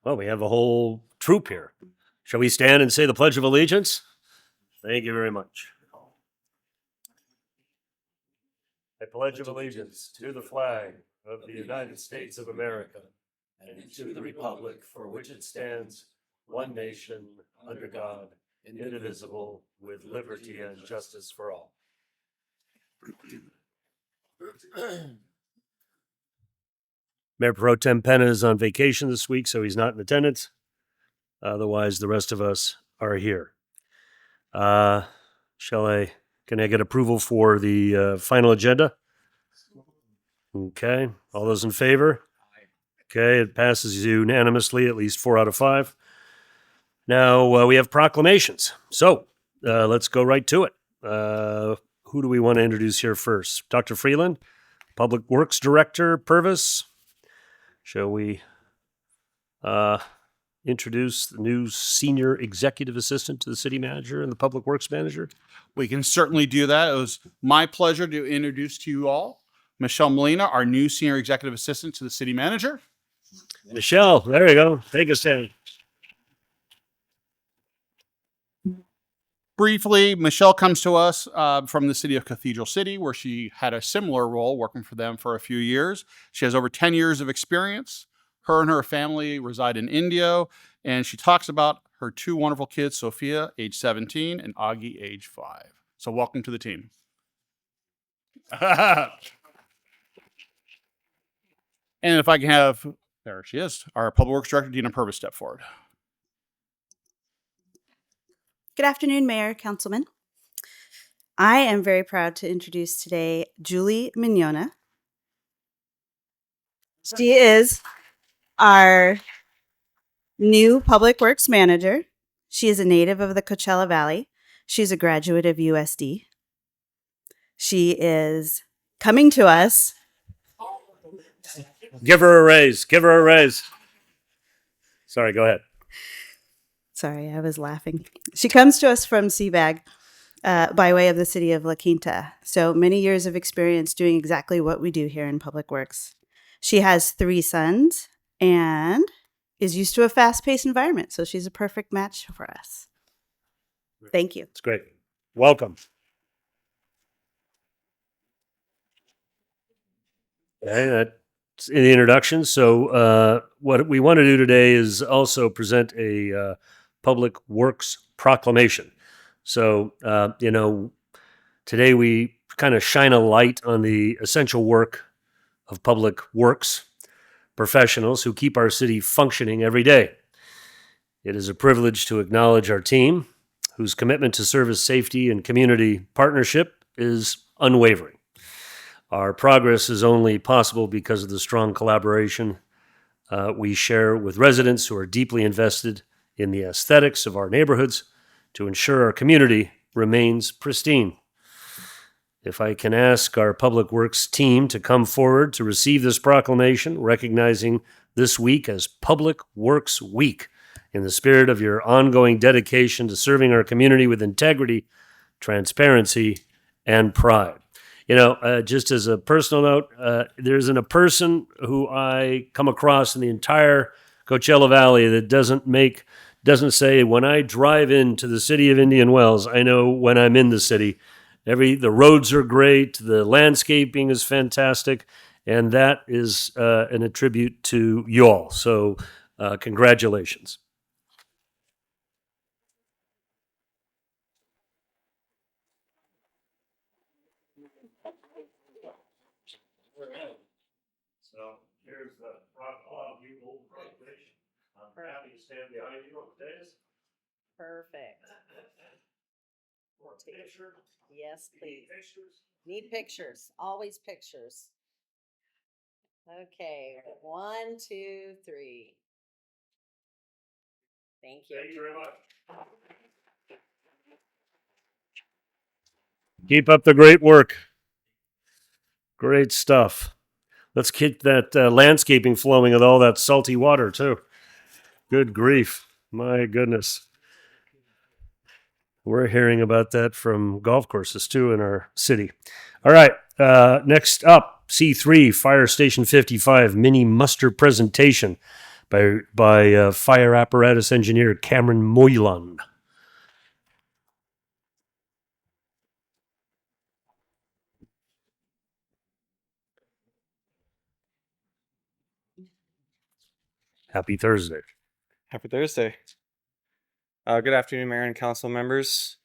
Well, we have a whole troop here. Shall we stand and say the Pledge of Allegiance? Thank you very much. I pledge allegiance to the flag of the United States of America and to the republic for which it stands, one nation, under God, indivisible, with liberty and justice for all. Mayor Pro Tem Penna is on vacation this week, so he's not in attendance. Otherwise, the rest of us are here. Can I get approval for the final agenda? Okay. All those in favor? Okay. It passes unanimously, at least 4 out of 5. Now we have proclamations. So let's go right to it. Who do we want to introduce here first? Dr. Freeland, Public Works Director, Purvis. Shall we introduce the new Senior Executive Assistant to the City Manager and the Public Works Manager? We can certainly do that. It was my pleasure to introduce to you all Michelle Molina, our new Senior Executive Assistant to the City Manager. Michelle, there you go. Take a stand. Briefly, Michelle comes to us from the city of Cathedral City, where she had a similar role working for them for a few years. She has over 10 years of experience. Her and her family reside in Indio, and she talks about her 2 wonderful kids, Sophia, age 17, and Augie, age 5. So welcome to the team. And if I can have, there she is, our Public Works Director, Dina Purvis, step forward. Good afternoon, Mayor, Councilman. I am very proud to introduce today Julie Mignona. She is our new Public Works Manager. She is a native of the Coachella Valley. She's a graduate of USD. She is coming to us. Give her a raise. Give her a raise. Sorry, go ahead. Sorry, I was laughing. She comes to us from CBAG by way of the city of La Quinta. So many years of experience doing exactly what we do here in Public Works. She has 3 sons and is used to a fast-paced environment. So she's a perfect match for us. Thank you. It's great. Welcome. Okay, that's in the introduction. So what we want to do today is also present a Public Works proclamation. So, today we kind of shine a light on the essential work of public works professionals who keep our city functioning every day. It is a privilege to acknowledge our team, whose commitment to service safety and community partnership is unwavering. Our progress is only possible because of the strong collaboration we share with residents who are deeply invested in the aesthetics of our neighborhoods to ensure our community remains pristine. If I can ask our Public Works team to come forward to receive this proclamation, recognizing this week as Public Works Week, in the spirit of your ongoing dedication to serving our community with integrity, transparency, and pride. Just as a personal note, there isn't a person who I come across in the entire Coachella Valley that doesn't say, when I drive into the city of Indian Wells, I know when I'm in the city. The roads are great, the landscaping is fantastic, and that is an attribute to you all. So congratulations. So here's the proclamation. I'm happy to stand behind you on the days. Perfect. For a picture. Yes, please. Pictures. Need pictures. Always pictures. Okay. 1, 2, 3. Thank you. Thank you very much. Keep up the great work. Great stuff. Let's keep that landscaping flowing with all that salty water, too. Good grief. My goodness. We're hearing about that from golf courses, too, in our city. All right. Next up, C3, Fire Station 55, mini muster presentation by fire apparatus engineer Cameron Moylan. Happy Thursday. Happy Thursday. Good afternoon, Mayor and Council members.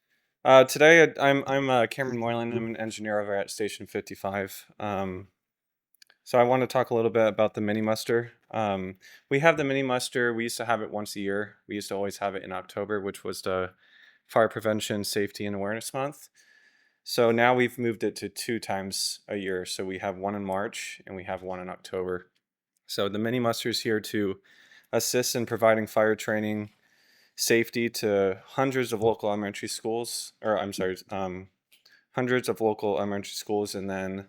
Today, I'm Cameron Moylan. I'm an engineer over at Station 55. So I want to talk a little bit about the mini muster. We have the mini muster. We used to have it once a year. We used to always have it in October, which was the Fire Prevention, Safety, and Awareness Month. So now we've moved it to 2 times a year. So we have one in March and we have one in October. So the mini muster is here to assist in providing fire training, safety to hundreds of local elementary schools, hundreds of local elementary schools. And then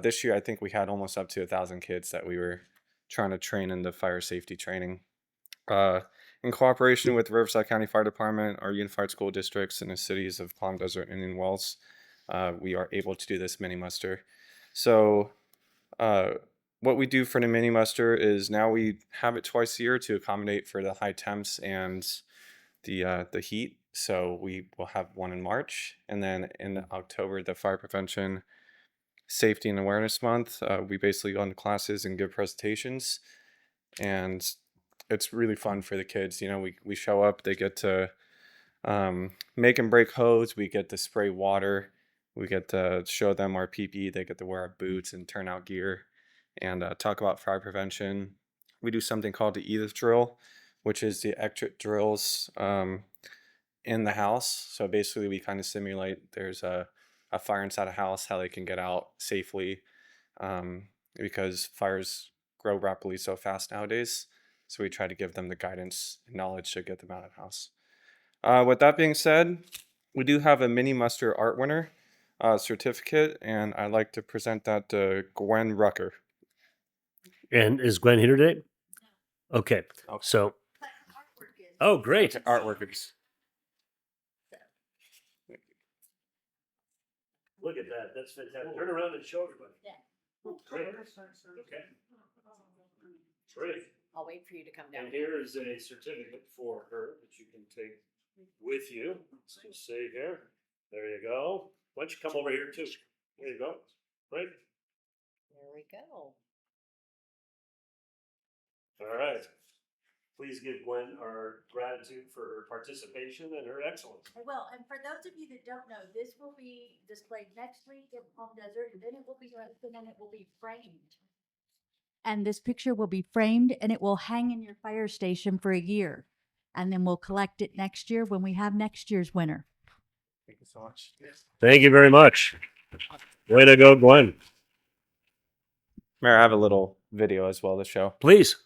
this year, I think we had almost up to 1,000 kids that we were trying to train in the fire safety training. In cooperation with Riverside County Fire Department, our unified school districts, and the cities of Palm Desert and Indian Wells, we are able to do this mini muster. So what we do for the mini muster is now we have it twice a year to accommodate for the high temps and the heat. So we will have one in March, and then in October, the Fire Prevention, Safety, and Awareness Month. We basically go into classes and give presentations, and it's really fun for the kids. You know, we show up, they get to make and break hose, we get to spray water, we get to show them our PPE, they get to wear our boots and turnout gear, and talk about fire prevention. We do something called the EDIF drill, which is the exit drills in the house. So basically we kind of simulate there's a fire inside a house, how they can get out safely, because fires grow rapidly so fast nowadays. So we try to give them the guidance and knowledge to get them out of the house. With that being said, we do have a mini muster art winner certificate, and I'd like to present that to Gwen Rucker. And is Gwen here today? Okay. So, oh, great. Artworkers. Look at that. That's fantastic. Turn around and show everybody. Yeah. Great. Okay. Great. I'll wait for you to come down. And here is a certificate for her that you can take with you. So say here. There you go. Why don't you come over here too? There you go. Right. There we go. All right. Please give Gwen our gratitude for her participation and her excellence. I will, and for those of you that don't know, this will be displayed next week in Palm Desert, and then it will be framed. And this picture will be framed, and it will hang in your fire station for a year. And then we'll collect it next year when we have next year's winner. Thank you so much. Thank you very much. Way to go, Gwen. Mayor, I have a little video as well to show. Please.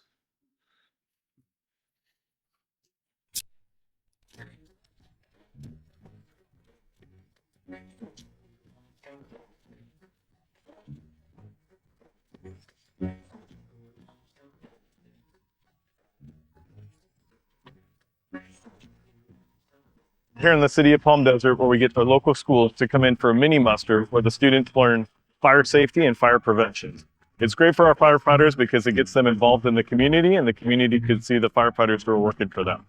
Here in the city of Palm Desert, where we get the local schools to come in for a mini muster where the students learn fire safety and fire prevention. It's great for our firefighters because it gets them involved in the community, and the community could see the firefighters who are working for them.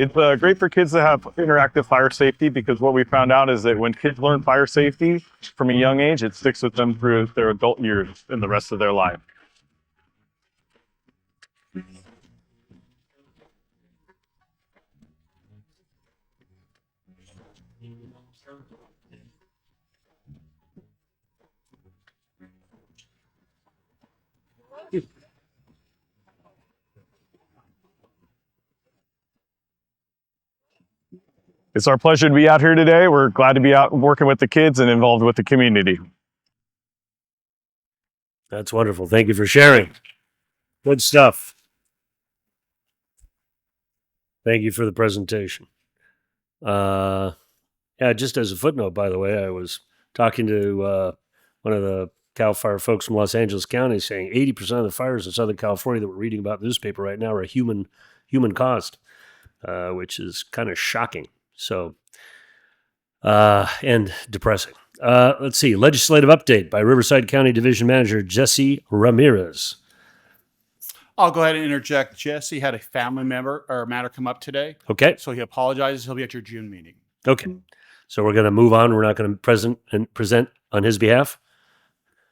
It's great for kids to have interactive fire safety, because what we found out is that when kids learn fire safety from a young age, it sticks with them through their adult years and the rest of their life. It's our pleasure to be out here today. We're glad to be out working with the kids and involved with the community. That's wonderful. Thank you for sharing. Good stuff. Thank you for the presentation. Yeah, just as a footnote, by the way, I was talking to one of the CAL FIRE folks from Los Angeles County saying 80% of the fires in Southern California that we're reading about in the newspaper right now are human caused, which is kind of shocking. So, and depressing. Let's see. Legislative update by Riverside County Division Manager Jesse Ramirez. I'll go ahead and interject. Jesse had a family member or matter come up today, Okay. so he apologizes. He'll be at your June meeting. Okay. So we're going to move on. We're not going to present on his behalf.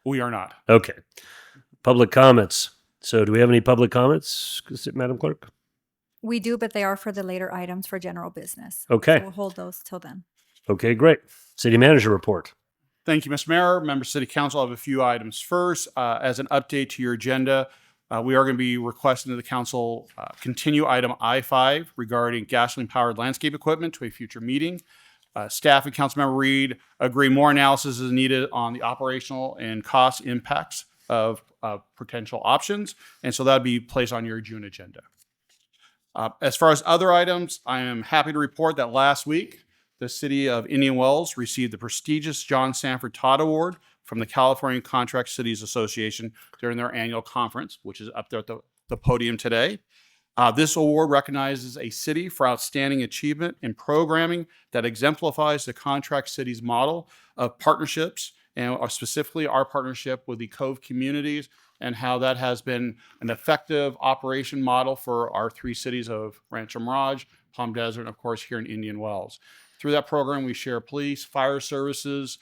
We are not. Okay. Public comments. So do we have any public comments, Madam Clerk? We do, but they are for the later items for general business. Okay. So we'll hold those till then. Okay, great. City Manager report. Thank you, Mr. Mayor. Members of City Council, I have a few items. First, as an update to your agenda, we are going to be requesting that the council continue item I-5 regarding gasoline-powered landscape equipment to a future meeting. Staff and Councilmember Reed agree more analysis is needed on the operational and cost impacts of potential options, and so that'll be placed on your June agenda. As far as other items, I am happy to report that last week, the City of Indian Wells received the prestigious John Sanford Todd Award from the California Contract Cities Association during their annual conference, which is up there at the podium today. This award recognizes a city for outstanding achievement in programming that exemplifies the contract cities model of partnerships, and specifically our partnership with the Cove communities, and how that has been an effective operation model for our three cities of Rancho Mirage, Palm Desert, and of course here in Indian Wells. Through that program, we share police, fire services.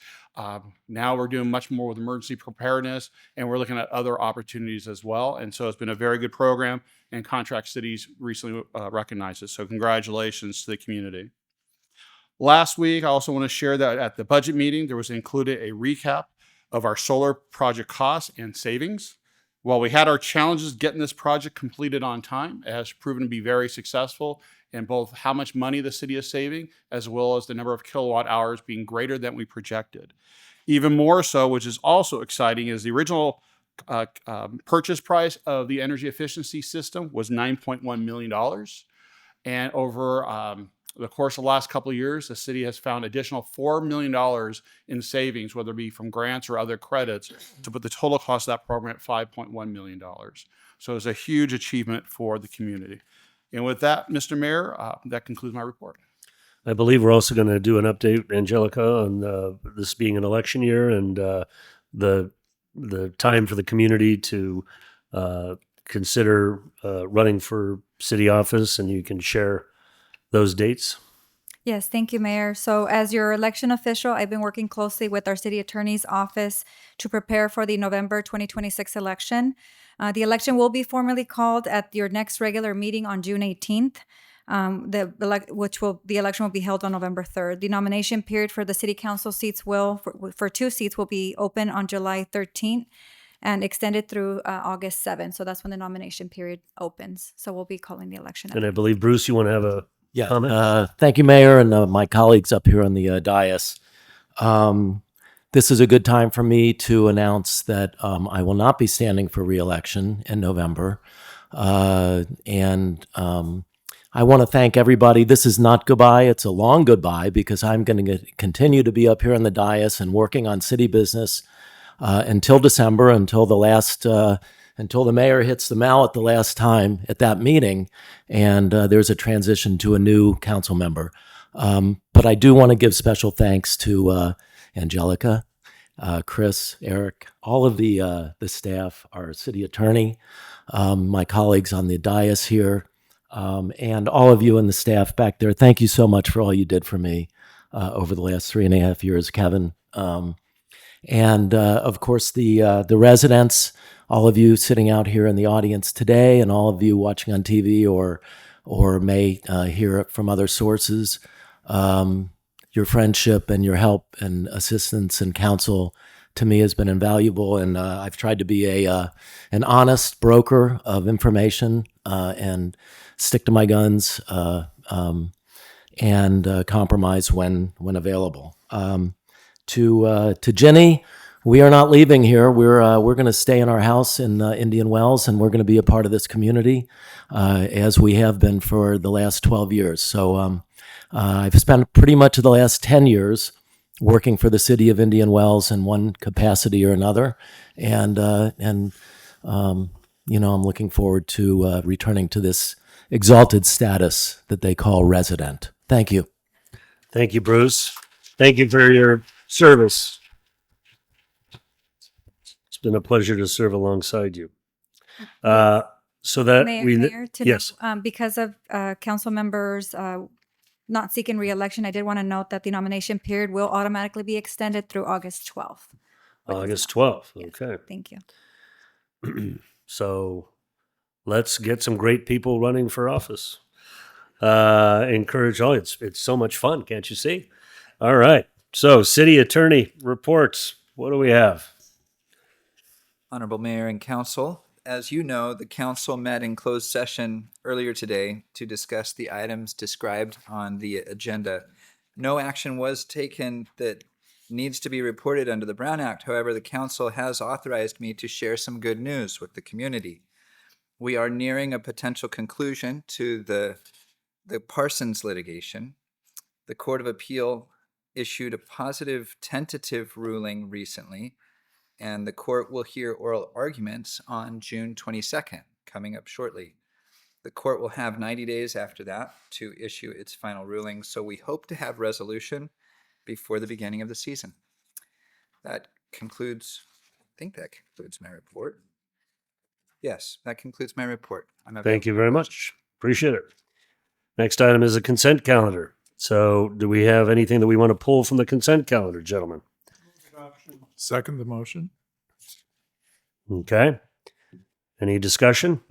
Now we're doing much more with emergency preparedness, and we're looking at other opportunities as well. And so it's been a very good program, and Contract Cities recently recognized it. So congratulations to the community. Last week, I also want to share that at the budget meeting, there was included a recap of our solar project costs and savings. While we had our challenges getting this project completed on time, it has proven to be very successful in both how much money the city is saving, as well as the number of kilowatt hours being greater than we projected. Even more so, which is also exciting, is the original purchase price of the energy efficiency system was $9.1 million. And over the course of the last couple of years, the city has found additional $4 million in savings, whether it be from grants or other credits, to put the total cost of that program at $5.1 million. So it's a huge achievement for the community. And with that, Mr. Mayor, that concludes my report. I believe we're also going to do an update, Angelica, on this being an election year and the time for the community to consider running for city office, and you can share those dates. Yes, thank you, Mayor. So as your election official, I've been working closely with our city attorney's office to prepare for the November 2026 election. The election will be formally called at your next regular meeting on June 18th. The election will be held on November 3rd. The nomination period for the city council seats for 2 seats will be open on July 13th and extended through August 7th. So that's when the nomination period opens. So we'll be calling the election. And I believe, Bruce, you want to have a comment? Thank you, Mayor, and my colleagues up here on the dais. This is a good time for me to announce that I will not be standing for re-election in November. And I want to thank everybody. This is not goodbye. It's a long goodbye, because I'm going to continue to be up here on the dais and working on city business until December, until the mayor hits the mallet the last time at that meeting, and there's a transition to a new council member. But I do want to give special thanks to Angelica, Chris, Eric, all of the staff, our city attorney, my colleagues on the dais here, and all of you and the staff back there. Thank you so much for all you did for me over the last 3.5 years, Kevin. And of course, the residents, all of you sitting out here in the audience today, and all of you watching on TV or may hear it from other sources. Your friendship and your help and assistance and counsel to me has been invaluable, and I've tried to be an honest broker of information and stick to my guns and compromise when available. To Jenny, we are not leaving here. We're going to stay in our house in Indian Wells, and we're going to be a part of this community as we have been for the last 12 years. So I've spent pretty much the last 10 years working for the city of Indian Wells in one capacity or another. And you know, I'm looking forward to returning to this exalted status that they call resident. Thank you. Thank you, Bruce. Thank you for your service. It's been a pleasure to serve alongside you. So that Mayor, to yes. note, because of council members not seeking reelection, I did want to note that the nomination period will automatically be extended through August 12th. August 12th. Yes. Okay. Thank you. So let's get some great people running for office. Encourage all. It's so much fun, can't you see? All right. So city attorney reports. What do we have? Honorable Mayor and Council, as you know, the council met in closed session earlier today to discuss the items described on the agenda. No action was taken that needs to be reported under the Brown Act. However, the council has authorized me to share some good news with the community. We are nearing a potential conclusion to the Parsons litigation. The Court of Appeal issued a positive tentative ruling recently, and the court will hear oral arguments on June 22nd, coming up shortly. The court will have 90 days after that to issue its final ruling, so we hope to have resolution before the beginning of the season. I think that concludes my report. Yes, that concludes my report. Thank you very much. Appreciate it. Next item is a consent calendar. So do we have anything that we want to pull from the consent calendar, gentlemen? Second the motion. Okay. Any discussion?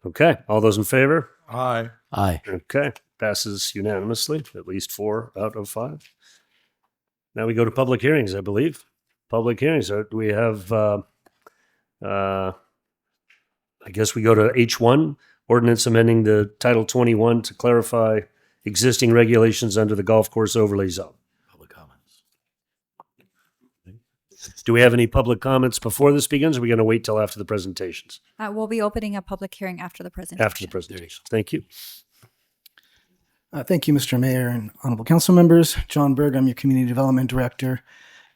Okay. All those in favor? Aye. Aye. Okay. Passes unanimously, at least 4 out of 5. Now we go to public hearings, I believe. Public hearings. Do we have, I guess we go to H1, ordinance amending the Title 21 to clarify existing regulations under the golf course overlay zone. Public comments. Do we have any public comments before this begins? Or are we going to wait till after the presentations? We'll be opening a public hearing after the presentation. After the presentation. Thank you. Thank you, Mr. Mayor and honorable council members. John Berg, I'm your Community Development Director.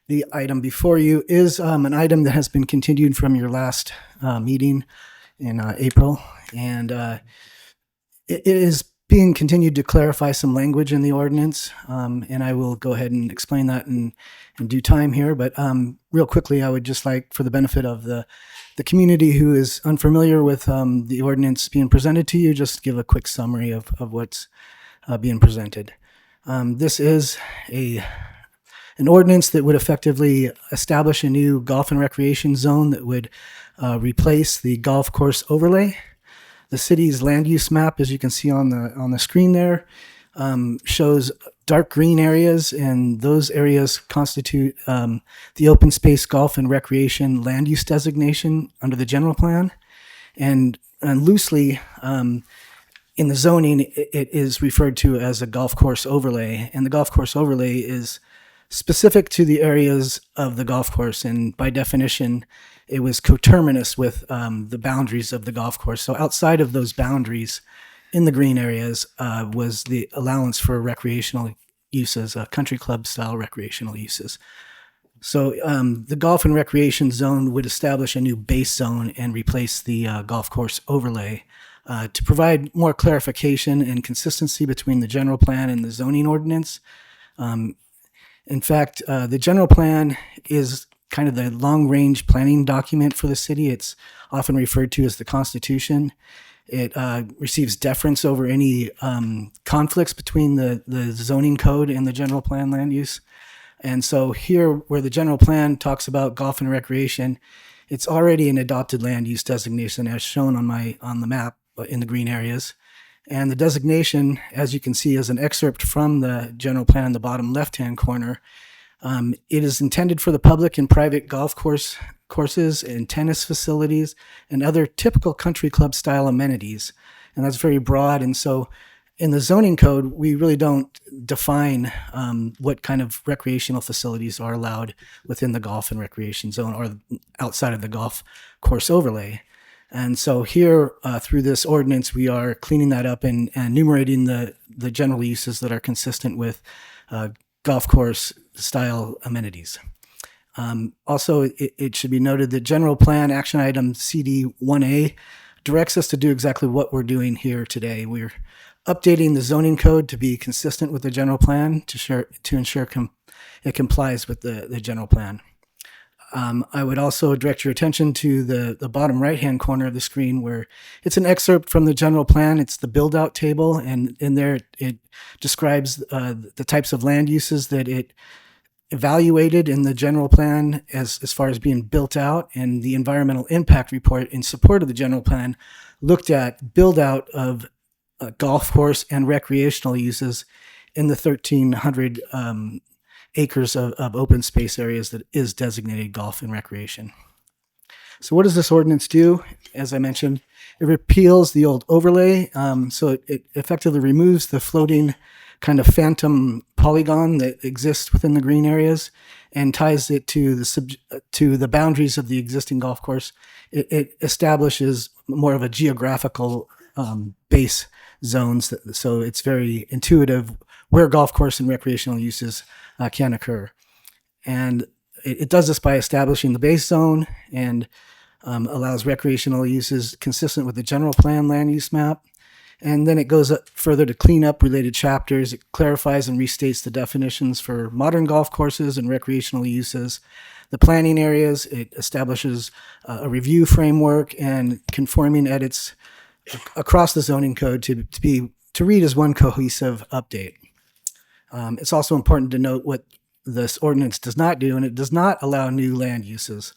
The item before you is an item that has been continued from your last meeting in April, and it is being continued to clarify some language in the ordinance, and I will go ahead and explain that in due time here. But real quickly, I would just like, for the benefit of the community who is unfamiliar with the ordinance being presented to you, just give a quick summary of what's being presented. This is an ordinance that would effectively establish a new golf and recreation zone that would replace the golf course overlay. The city's land use map, as you can see on the screen there, shows dark green areas, and those areas constitute the open space golf and recreation land use designation under the general plan. And loosely, in the zoning, it is referred to as a golf course overlay, and the golf course overlay is specific to the areas of the golf course, and by definition, it was coterminous with the boundaries of the golf course. So outside of those boundaries, in the green areas, was the allowance for recreational uses, country club style recreational uses. So the golf and recreation zone would establish a new base zone and replace the golf course overlay to provide more clarification and consistency between the general plan and the zoning ordinance. In fact, the general plan is kind of the long-range planning document for the city. It's often referred to as the Constitution. It receives deference over any conflicts between the zoning code and the general plan land use. And so here, where the general plan talks about golf and recreation, it's already an adopted land use designation as shown on the map in the green areas. And the designation, as you can see, is an excerpt from the general plan in the bottom left-hand corner. It is intended for the public and private golf courses and tennis facilities and other typical country club style amenities. And that's very broad. And so in the zoning code, we really don't define what kind of recreational facilities are allowed within the golf and recreation zone or outside of the golf course overlay. And so here, through this ordinance, we are cleaning that up and enumerating the general uses that are consistent with golf course style amenities. Also, it should be noted that General Plan Action Item CD 1A directs us to do exactly what we're doing here today. We're updating the zoning code to be consistent with the general plan to ensure it complies with the general plan. I would also direct your attention to the bottom right-hand corner of the screen where it's an excerpt from the general plan. It's the build-out table, and in there it describes the types of land uses that it evaluated in the general plan as far as being built out, and the environmental impact report in support of the general plan looked at build-out of golf course and recreational uses in the 1,300 acres of open space areas that is designated golf and recreation. So what does this ordinance do? As I mentioned, it repeals the old overlay. So it effectively removes the floating kind of phantom polygon that exists within the green areas and ties it to the boundaries of the existing golf course. It establishes more of a geographical base zones. So it's very intuitive where golf course and recreational uses can occur. And it does this by establishing the base zone and allows recreational uses consistent with the general plan land use map. And then it goes up further to clean up related chapters. It clarifies and restates the definitions for modern golf courses and recreational uses. The planning areas, it establishes a review framework and conforming edits across the zoning code to read as one cohesive update. It's also important to note what this ordinance does not do, and it does not allow new land uses.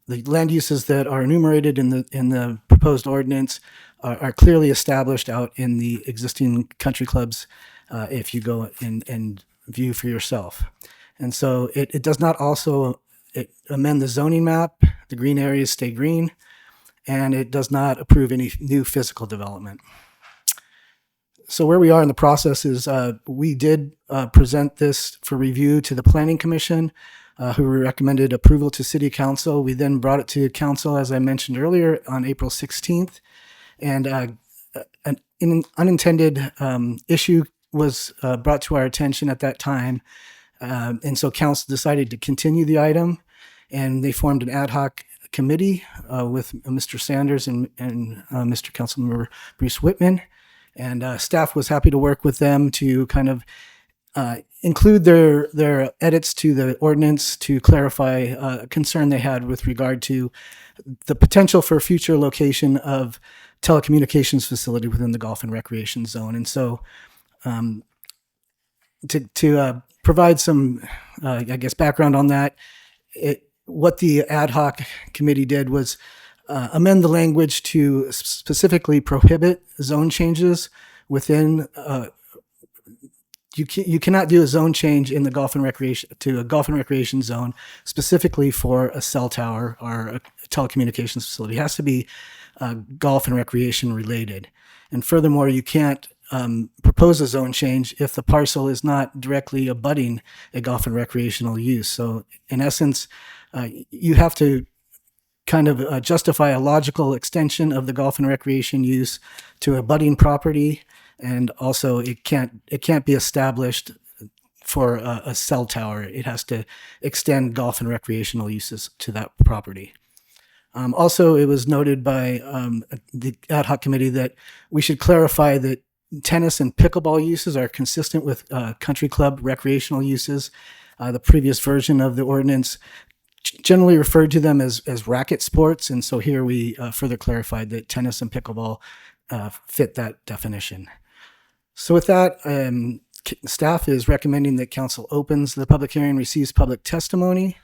The land uses that are enumerated in the proposed ordinance are clearly established out in the existing country clubs if you go and view for yourself. And so it does not also amend the zoning map. The green areas stay green, and it does not approve any new physical development. So where we are in the process is we did present this for review to the Planning Commission, who recommended approval to City Council. We then brought it to Council, as I mentioned earlier, on April 16th. And an unintended issue was brought to our attention at that time. And so Council decided to continue the item, and they formed an ad hoc committee with Mr. Sanders and Mr. Councilmember Bruce Whitman. And staff was happy to work with them to kind of include their edits to the ordinance to clarify a concern they had with regard to the potential for future location of telecommunications facility within the golf and recreation zone. And so to provide some, I guess, background on that, what the ad hoc committee did was amend the language to specifically prohibit zone changes within. You cannot do a zone change in the golf and recreation zone specifically for a cell tower or a telecommunications facility. It has to be golf and recreation related. And furthermore, you can't propose a zone change if the parcel is not directly abutting a golf and recreational use. So in essence, you have to kind of justify a logical extension of the golf and recreation use to a abutting property. And also it can't be established for a cell tower. It has to extend golf and recreational uses to that property. Also, it was noted by the ad hoc committee that we should clarify that tennis and pickleball uses are consistent with country club recreational uses. The previous version of the ordinance generally referred to them as racket sports. And so here we further clarified that tennis and pickleball fit that definition. So with that, staff is recommending that council opens the public hearing, receives public testimony,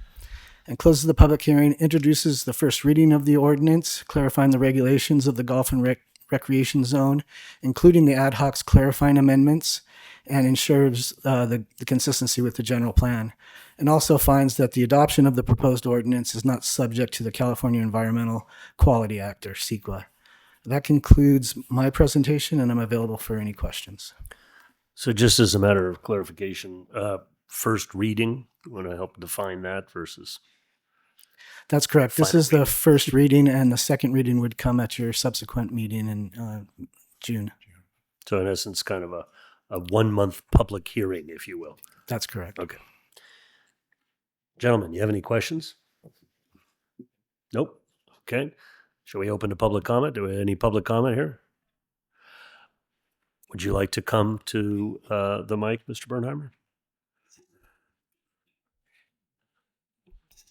and closes the public hearing, introduces the first reading of the ordinance, clarifying the regulations of the golf and recreation zone, including the ad hoc's clarifying amendments, and ensures the consistency with the general plan, and also finds that the adoption of the proposed ordinance is not subject to the California Environmental Quality Act, or CEQA. That concludes my presentation, and I'm available for any questions. So just as a matter of clarification, first reading, you want to help define that versus? That's correct. This Final is the first reading, and the second reading would come at your subsequent meeting in June. So in essence, kind of a 1 month public hearing, if you will. That's correct. Okay. Gentlemen, you have any questions? Nope. Okay. Shall we open to public comment? Do we have any public comment here? Would you like to come to the mic, Mr. Bernheimer?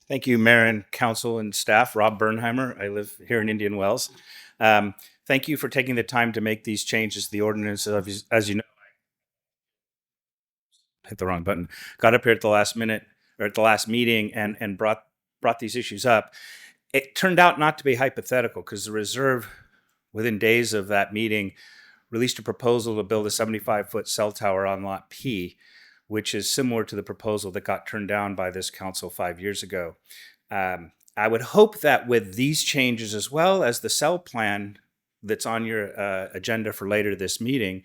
Thank you, Mayor and Council and staff. Rob Bernheimer. I live here in Indian Wells. Thank you for taking the time to make these changes to the ordinance. As you know, I hit the wrong button. Got up here at the last minute or at the last meeting and brought these issues up. It turned out not to be hypothetical because the reserve, within days of that meeting, released a proposal to build a 75-foot cell tower on Lot P, which is similar to the proposal that got turned down by this council 5 years ago. I would hope that with these changes, as well as the cell plan that's on your agenda for later this meeting,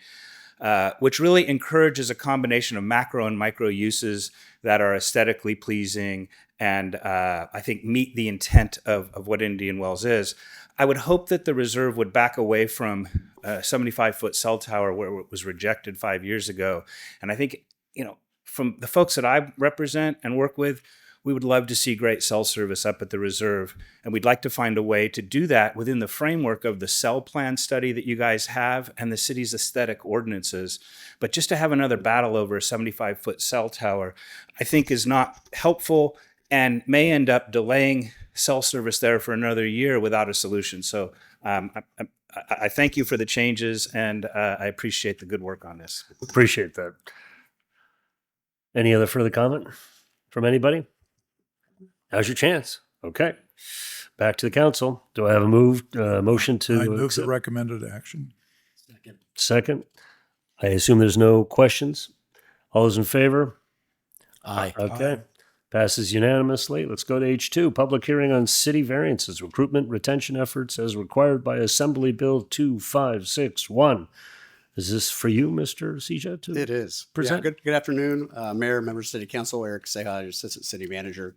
which really encourages a combination of macro and micro uses that are aesthetically pleasing and I think meet the intent of what Indian Wells is. I would hope that the reserve would back away from a 75-foot cell tower where it was rejected 5 years ago. And I think, from the folks that I represent and work with, we would love to see great cell service up at the reserve. And we'd like to find a way to do that within the framework of the cell plan study that you guys have and the city's aesthetic ordinances. But just to have another battle over a 75-foot cell tower, I think is not helpful and may end up delaying cell service there for another year without a solution. So I thank you for the changes, and I appreciate the good work on this. Appreciate that. Any other further comment from anybody? Now's your chance. Okay. Back to the council. Do I have a motion to I move the accept? recommended action. Second. I assume there's no questions. All those in favor? Aye. Okay. Aye. Passes unanimously. Let's go to H2, public hearing on city variances, recruitment, retention efforts as required by Assembly Bill 2561. Is this for you, Mr. Seja? It is. present? Yeah, good afternoon, Mayor, members of City Council, Eric Seha, Assistant City Manager.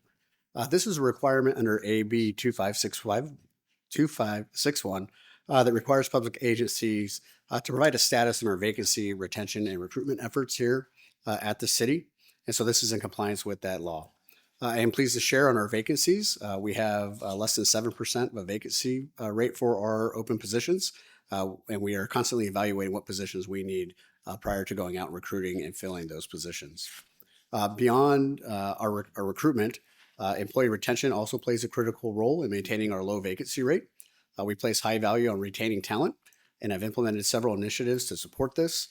This is a requirement under AB 2561 that requires public agencies to provide a status on our vacancy, retention, and recruitment efforts here at the city. And so this is in compliance with that law. I am pleased to share on our vacancies. We have less than 7% of a vacancy rate for our open positions. And we are constantly evaluating what positions we need prior to going out and recruiting and filling those positions. Beyond our recruitment, employee retention also plays a critical role in maintaining our low vacancy rate. We place high value on retaining talent and have implemented several initiatives to support this,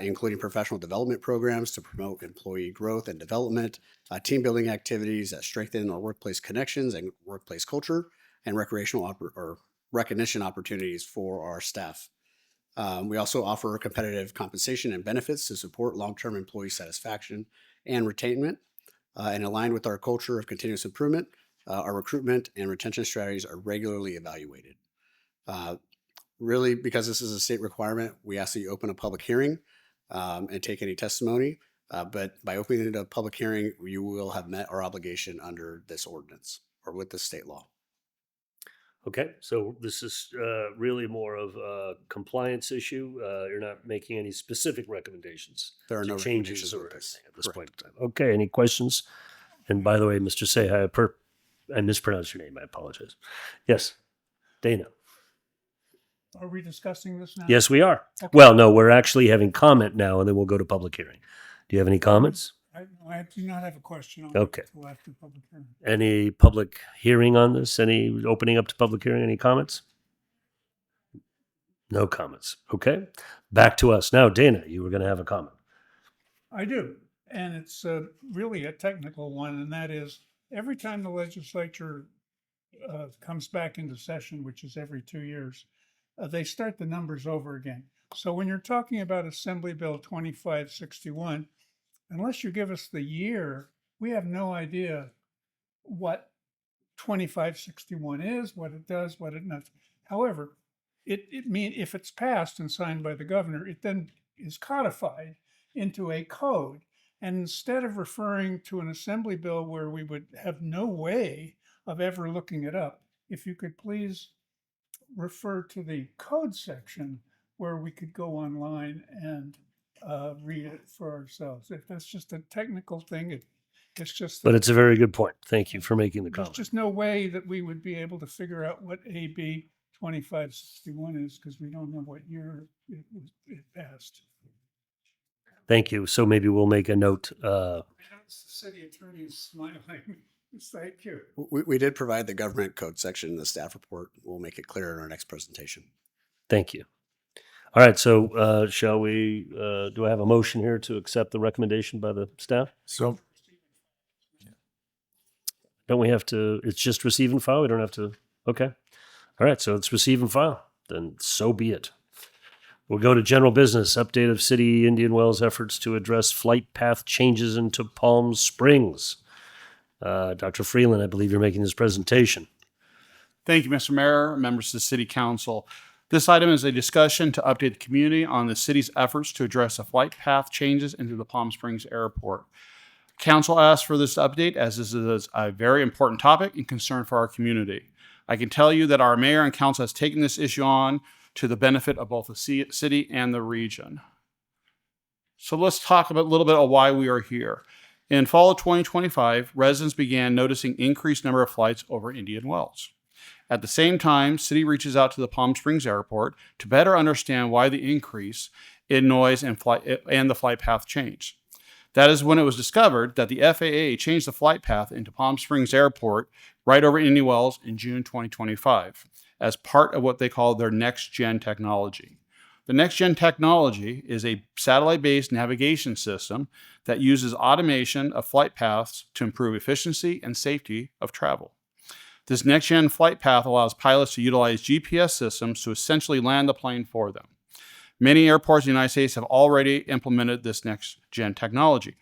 including professional development programs to promote employee growth and development, team building activities that strengthen our workplace connections and workplace culture, and recognition opportunities for our staff. We also offer competitive compensation and benefits to support long-term employee satisfaction and retainment. And aligned with our culture of continuous improvement, our recruitment and retention strategies are regularly evaluated. Really, because this is a state requirement, we ask that you open a public hearing and take any testimony. But by opening it a public hearing, you will have met our obligation under this ordinance or with the state law. Okay, so this is really more of a compliance issue. You're not making any specific recommendations. There are to no changes recommendations or with this. anything at this Correct. point in time. Okay, any questions? And by the way, Mr. Seha, I mispronounced your name. I apologize. Yes, Dana. Are we discussing this now? Yes, we are. Okay. Well, no, we're actually having comment now, and then we'll go to public hearing. Do you have any comments? I do not have a question on Okay. it until after public hearing. Any public hearing on this? Any opening up to public hearing? Any comments? No comments. Okay. Back to us. Now, Dana, you were going to have a comment. I do, and it's really a technical one, and that is every time the legislature comes back into session, which is every 2 years, they start the numbers over again. So when you're talking about Assembly Bill 2561, unless you give us the year, we have no idea what 2561 is, what it does, what it does. However, it means if it's passed and signed by the governor, it then is codified into a code. And instead of referring to an assembly bill where we would have no way of ever looking it up, if you could please refer to the code section where we could go online and read it for ourselves. If that's just a technical thing, it's just. But it's a very good point. Thank you for making the There's comment. just no way that we would be able to figure out what AB 2561 is because we don't know what year it passed. Thank you. So maybe we'll make a note. The city attorney is smiling. Thank you. We did provide the government code section in the staff report. We'll make it clear in our next presentation. Thank you. All right. So shall we, do I have a motion here to accept the recommendation by the staff? So, Don't we have to, it's just receive and file? We don't have to, okay. All right. So it's receive and file. Then so be it. We'll go to general business, update of City Indian Wells efforts to address flight path changes into Palm Springs. Dr. Freeland, I believe you're making this presentation. Thank you, Mr. Mayor, members of the City Council. This item is a discussion to update the community on the city's efforts to address the flight path changes into the Palm Springs Airport. Council asked for this update as this is a very important topic and concern for our community. I can tell you that our mayor and council has taken this issue on to the benefit of both the city and the region. So let's talk a little bit of why we are here. In fall of 2025, residents began noticing increased number of flights over Indian Wells. At the same time, city reaches out to the Palm Springs Airport to better understand why the increase in noise and the flight path change. That is when it was discovered that the FAA changed the flight path into Palm Springs Airport right over Indian Wells in June 2025 as part of what they call their next-gen technology. The next-gen technology is a satellite-based navigation system that uses automation of flight paths to improve efficiency and safety of travel. This next-gen flight path allows pilots to utilize GPS systems to essentially land the plane for them. Many airports in the United States have already implemented this next-gen technology.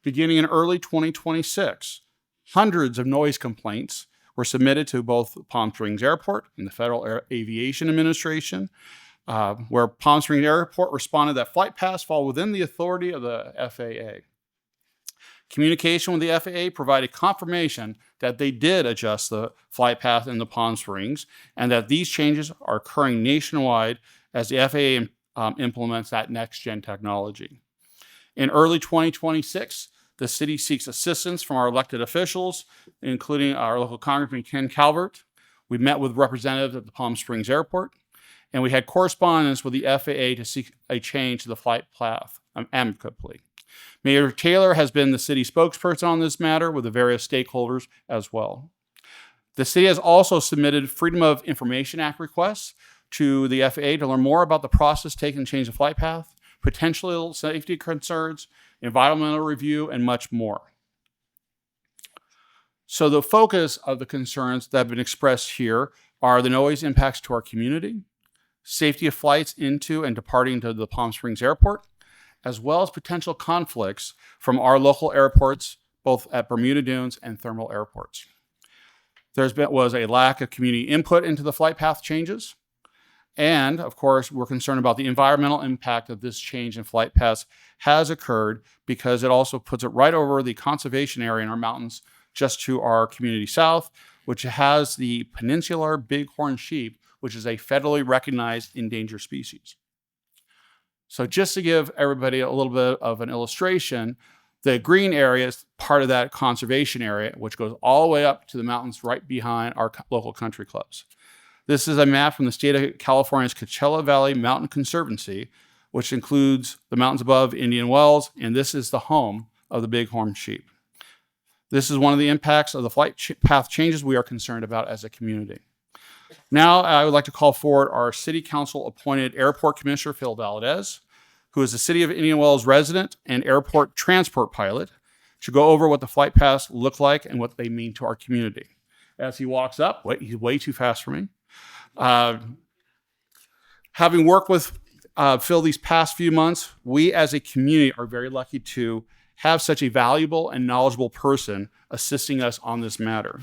Beginning in early 2026, hundreds of noise complaints were submitted to both Palm Springs Airport and the Federal Aviation Administration, where Palm Springs Airport responded that flight paths fall within the authority of the FAA. Communication with the FAA provided confirmation that they did adjust the flight path in the Palm Springs and that these changes are occurring nationwide as the FAA implements that next-gen technology. In early 2026, the city seeks assistance from our elected officials, including our local Congressman Ken Calvert. We met with representatives at the Palm Springs Airport, and we had correspondence with the FAA to seek a change to the flight path amicably. Mayor Taylor has been the city spokesperson on this matter with the various stakeholders as well. The city has also submitted Freedom of Information Act requests to the FAA to learn more about the process taken to change the flight path, potential safety concerns, environmental review, and much more. So the focus of the concerns that have been expressed here are the noise impacts to our community, safety of flights into and departing to the Palm Springs Airport, as well as potential conflicts from our local airports, both at Bermuda Dunes and Thermal airports. Was a lack of community input into the flight path changes. And of course, we're concerned about the environmental impact of this change in flight paths has occurred because it also puts it right over the conservation area in our mountains just to our community south, which has the peninsular bighorn sheep, which is a federally recognized endangered species. So just to give everybody a little bit of an illustration, the green area is part of that conservation area, which goes all the way up to the mountains right behind our local country clubs. This is a map from the state of California's Coachella Valley Mountain Conservancy, which includes the mountains above Indian Wells, and this is the home of the bighorn sheep. This is one of the impacts of the flight path changes we are concerned about as a community. Now, I would like to call forward our City Council appointed Airport Commissioner, Phil Valdez, who is the City of Indian Wells resident and airport transport pilot, to go over what the flight paths look like and what they mean to our community. As he walks up, wait, he's way too fast for me. Having worked with Phil these past few months, we as a community are very lucky to have such a valuable and knowledgeable person assisting us on this matter.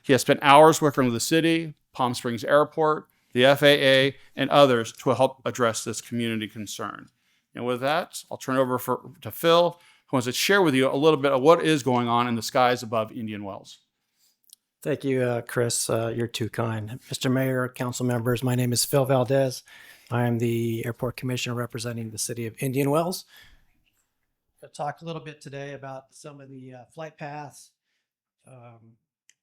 He has spent hours working with the city, Palm Springs Airport, the FAA, and others to help address this community concern. And with that, I'll turn it over to Phil, who wants to share with you a little bit of what is going on in the skies above Indian Wells. Thank you, Chris. You're too kind. Mr. Mayor, council members, my name is Phil Valdez. I am the airport commissioner representing the city of Indian Wells. I'll talk a little bit today about some of the flight paths,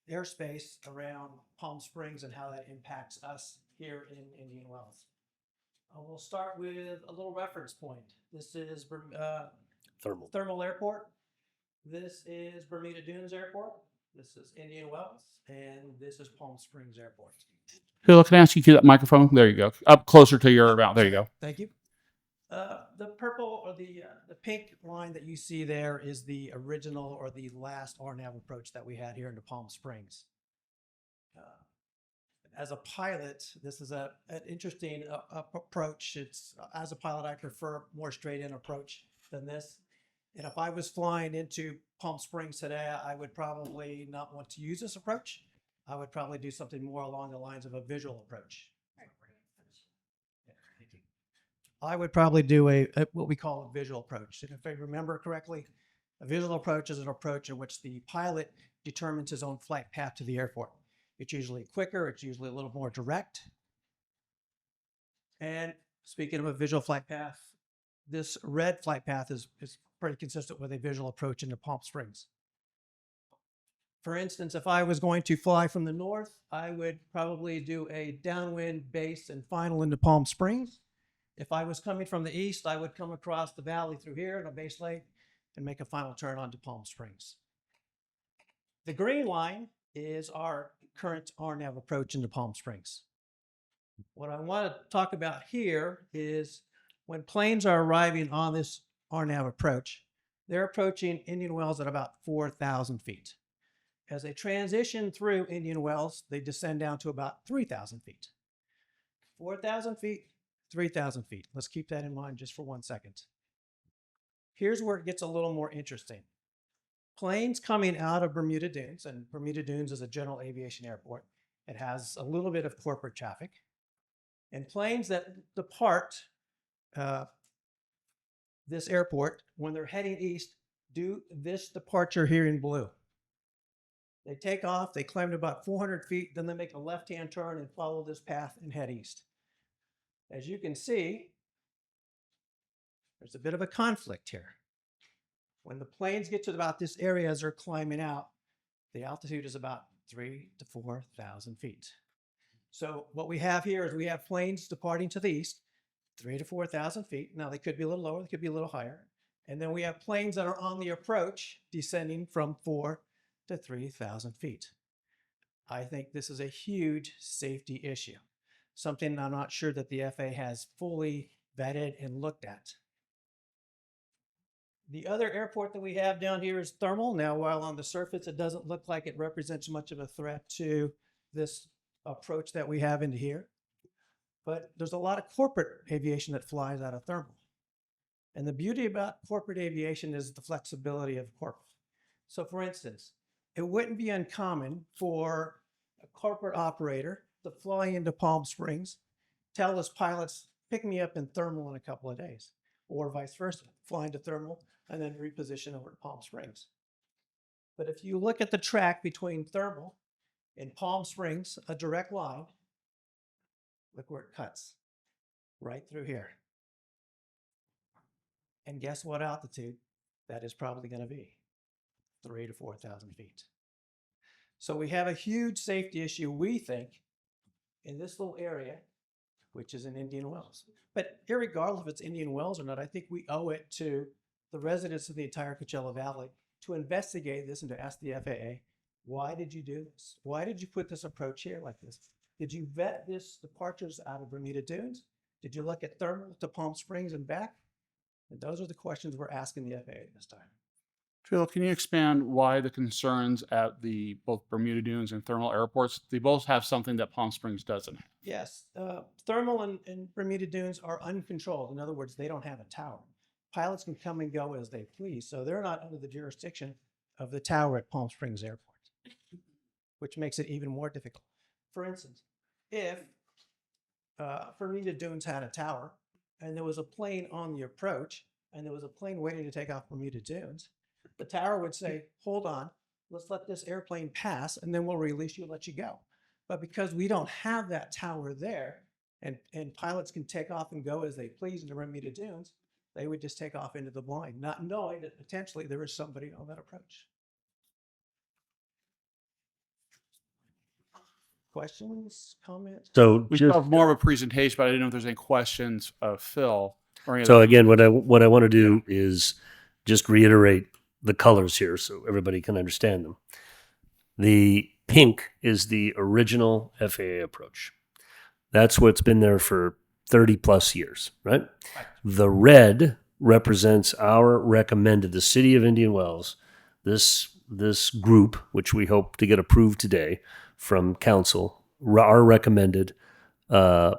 airspace around Palm Springs and how that impacts us here in Indian Wells. We'll start with a little reference point. This is Thermal Airport. This is Bermuda Dunes Airport. This is Indian Wells, and this is Palm Springs Airport. Phil, can I ask you to keep that microphone? There you go. Up closer to your mouth. There you go. Thank you. The purple or the pink line that you see there is the original or the last RNAV approach that we had here into Palm Springs. As a pilot, this is an interesting approach. It's as a pilot, I prefer a more straight-in approach than this. And if I was flying into Palm Springs today, I would probably not want to use this approach. I would probably do something more along the lines of a visual approach. I would probably do a what we call a visual approach. And if I remember correctly, a visual approach is an approach in which the pilot determines his own flight path to the airport. It's usually quicker. It's usually a little more direct. And speaking of a visual flight path, this red flight path is pretty consistent with a visual approach into Palm Springs. For instance, if I was going to fly from the north, I would probably do a downwind base and final into Palm Springs. If I was coming from the east, I would come across the valley through here in a base lake and make a final turn onto Palm Springs. The green line is our current RNAV approach into Palm Springs. What I want to talk about here is when planes are arriving on this RNAV approach, they're approaching Indian Wells at about 4,000 feet. As they transition through Indian Wells, they descend down to about 3,000 feet. 4,000 feet, 3,000 feet. Let's keep that in mind just for 1 second. Here's where it gets a little more interesting. Planes coming out of Bermuda Dunes, and Bermuda Dunes is a general aviation airport. It has a little bit of corporate traffic. And planes that depart this airport, when they're heading east, do this departure here in blue. They take off, they climb to about 400 feet, then they make a left-hand turn and follow this path and head east. As you can see, there's a bit of a conflict here. When the planes get to about this area as they're climbing out, the altitude is about 3,000 to 4,000 feet. So what we have here is we have planes departing to the east, 3,000 to 4,000 feet. Now they could be a little lower, they could be a little higher. And then we have planes that are on the approach descending from 4,000 to 3,000 feet. I think this is a huge safety issue, something I'm not sure that the FAA has fully vetted and looked at. The other airport that we have down here is Thermal. Now, while on the surface, it doesn't look like it represents much of a threat to this approach that we have into here. But there's a lot of corporate aviation that flies out of Thermal. And the beauty about corporate aviation is the flexibility of corporate. So for instance, it wouldn't be uncommon for a corporate operator to fly into Palm Springs, tell his pilots, pick me up in Thermal in a couple of days, or vice versa, fly into Thermal and then reposition over to Palm Springs. But if you look at the track between Thermal and Palm Springs, a direct line, look where it cuts, right through here. And guess what altitude that is probably going to be? 3,000 to 4,000 feet. So we have a huge safety issue, we think, in this little area, which is in Indian Wells. But irregardless if it's Indian Wells or not, I think we owe it to the residents of the entire Coachella Valley to investigate this and to ask the FAA, why did you do this? Why did you put this approach here like this? Did you vet this departures out of Bermuda Dunes? Did you look at Thermal to Palm Springs and back? And those are the questions we're asking the FAA this time. Phil, can you expand why the concerns at the both Bermuda Dunes and Thermal airports? They both have something that Palm Springs doesn't have. Yes, Thermal and Bermuda Dunes are uncontrolled. In other words, they don't have a tower. Pilots can come and go as they please, so they're not under the jurisdiction of the tower at Palm Springs Airport, which makes it even more difficult. For instance, if Bermuda Dunes had a tower and there was a plane on the approach and there was a plane waiting to take off Bermuda Dunes, the tower would say, hold on, let's let this airplane pass and then we'll release you and let you go. But because we don't have that tower there, and pilots can take off and go as they please in the Bermuda Dunes, they would just take off into the blind, not knowing that potentially there is somebody on that approach. Questions, comments? So We just, have more of a presentation, but I didn't know if there's any questions of Phil or any so other. again, what I want to do is just reiterate the colors here so everybody can understand them. The pink is the original FAA approach. That's what's been there for 30 plus years, right? The red represents our recommended, the City of Indian Wells, this group, which we hope to get approved today from council, our recommended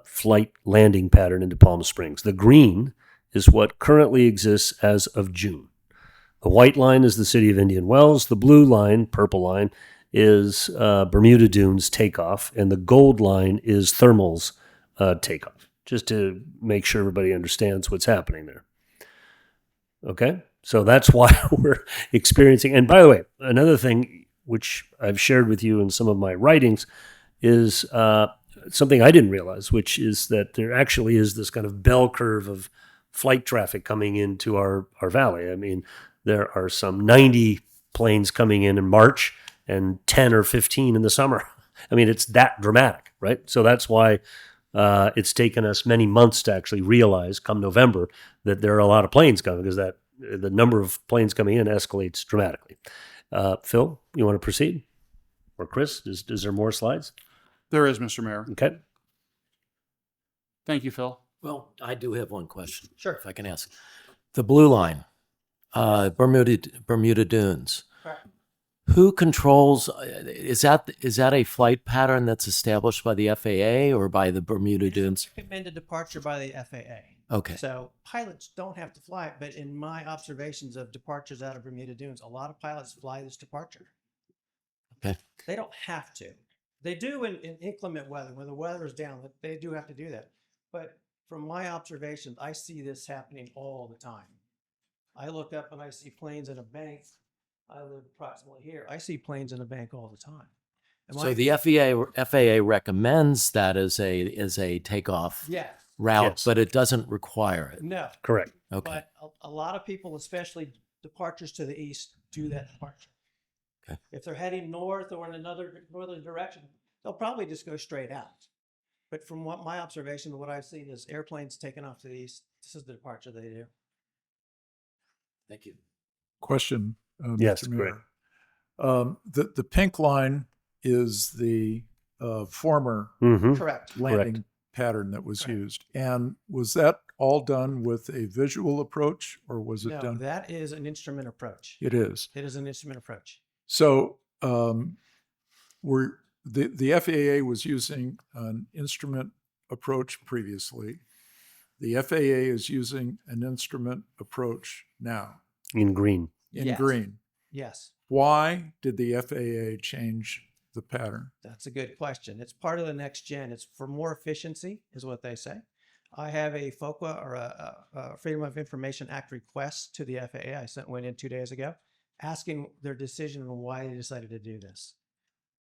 flight landing pattern into Palm Springs. The green is what currently exists as of June. The white line is the City of Indian Wells. The blue line, purple line, is Bermuda Dunes takeoff, and the gold line is Thermal's takeoff, just to make sure everybody understands what's happening there. Okay? So that's why we're experiencing, and by the way, another thing which I've shared with you in some of my writings is something I didn't realize, which is that there actually is this kind of bell curve of flight traffic coming into our valley. I mean, there are some 90 planes coming in March and 10 or 15 in the summer. I mean, it's that dramatic, right? So that's why it's taken us many months to actually realize come November that there are a lot of planes coming, because that the number of planes coming in escalates dramatically. Phil, you want to proceed? Or Chris, is there more slides? There is, Mr. Mayor. Okay. Thank you, Phil. Well, I do have one question. Sure. If I can ask. The blue line, Bermuda Dunes. Correct. Who controls, is that a flight pattern that's established by the FAA or by the Bermuda Dunes? Recommended departure by the FAA. Okay. So pilots don't have to fly it, but in my observations of departures out of Bermuda Dunes, a lot of pilots fly this departure. Okay. They don't have to. They do in inclement weather, when the weather is down, they do have to do that. But from my observations, I see this happening all the time. I look up and I see planes in a bank. I live approximately here. I see planes in a bank all the time. So the FAA recommends that as a takeoff Yes. route, Yes. but it doesn't require it. No. Correct. Okay. But a lot of people, especially departures to the east, do that departure. Okay. If they're heading north or in another northern direction, they'll probably just go straight out. But from what my observation, what I've seen is airplanes taking off to the east. This is the departure they do. Thank you. Question, Yes, Mr. great. Mayor. The pink line is the former Mm-hmm. Correct. landing pattern that was used. And was that all done with a visual approach, or was it No, done? that is an instrument approach. It is. It is an instrument approach. So the FAA was using an instrument approach previously. The FAA is using an instrument approach now In green. in Yes. green. Yes. Why did the FAA change the pattern? That's a good question. It's part of the next gen. It's for more efficiency, is what they say. I have a FOQA or a Freedom of Information Act request to the FAA. I sent one in 2 days ago, asking their decision on why they decided to do this.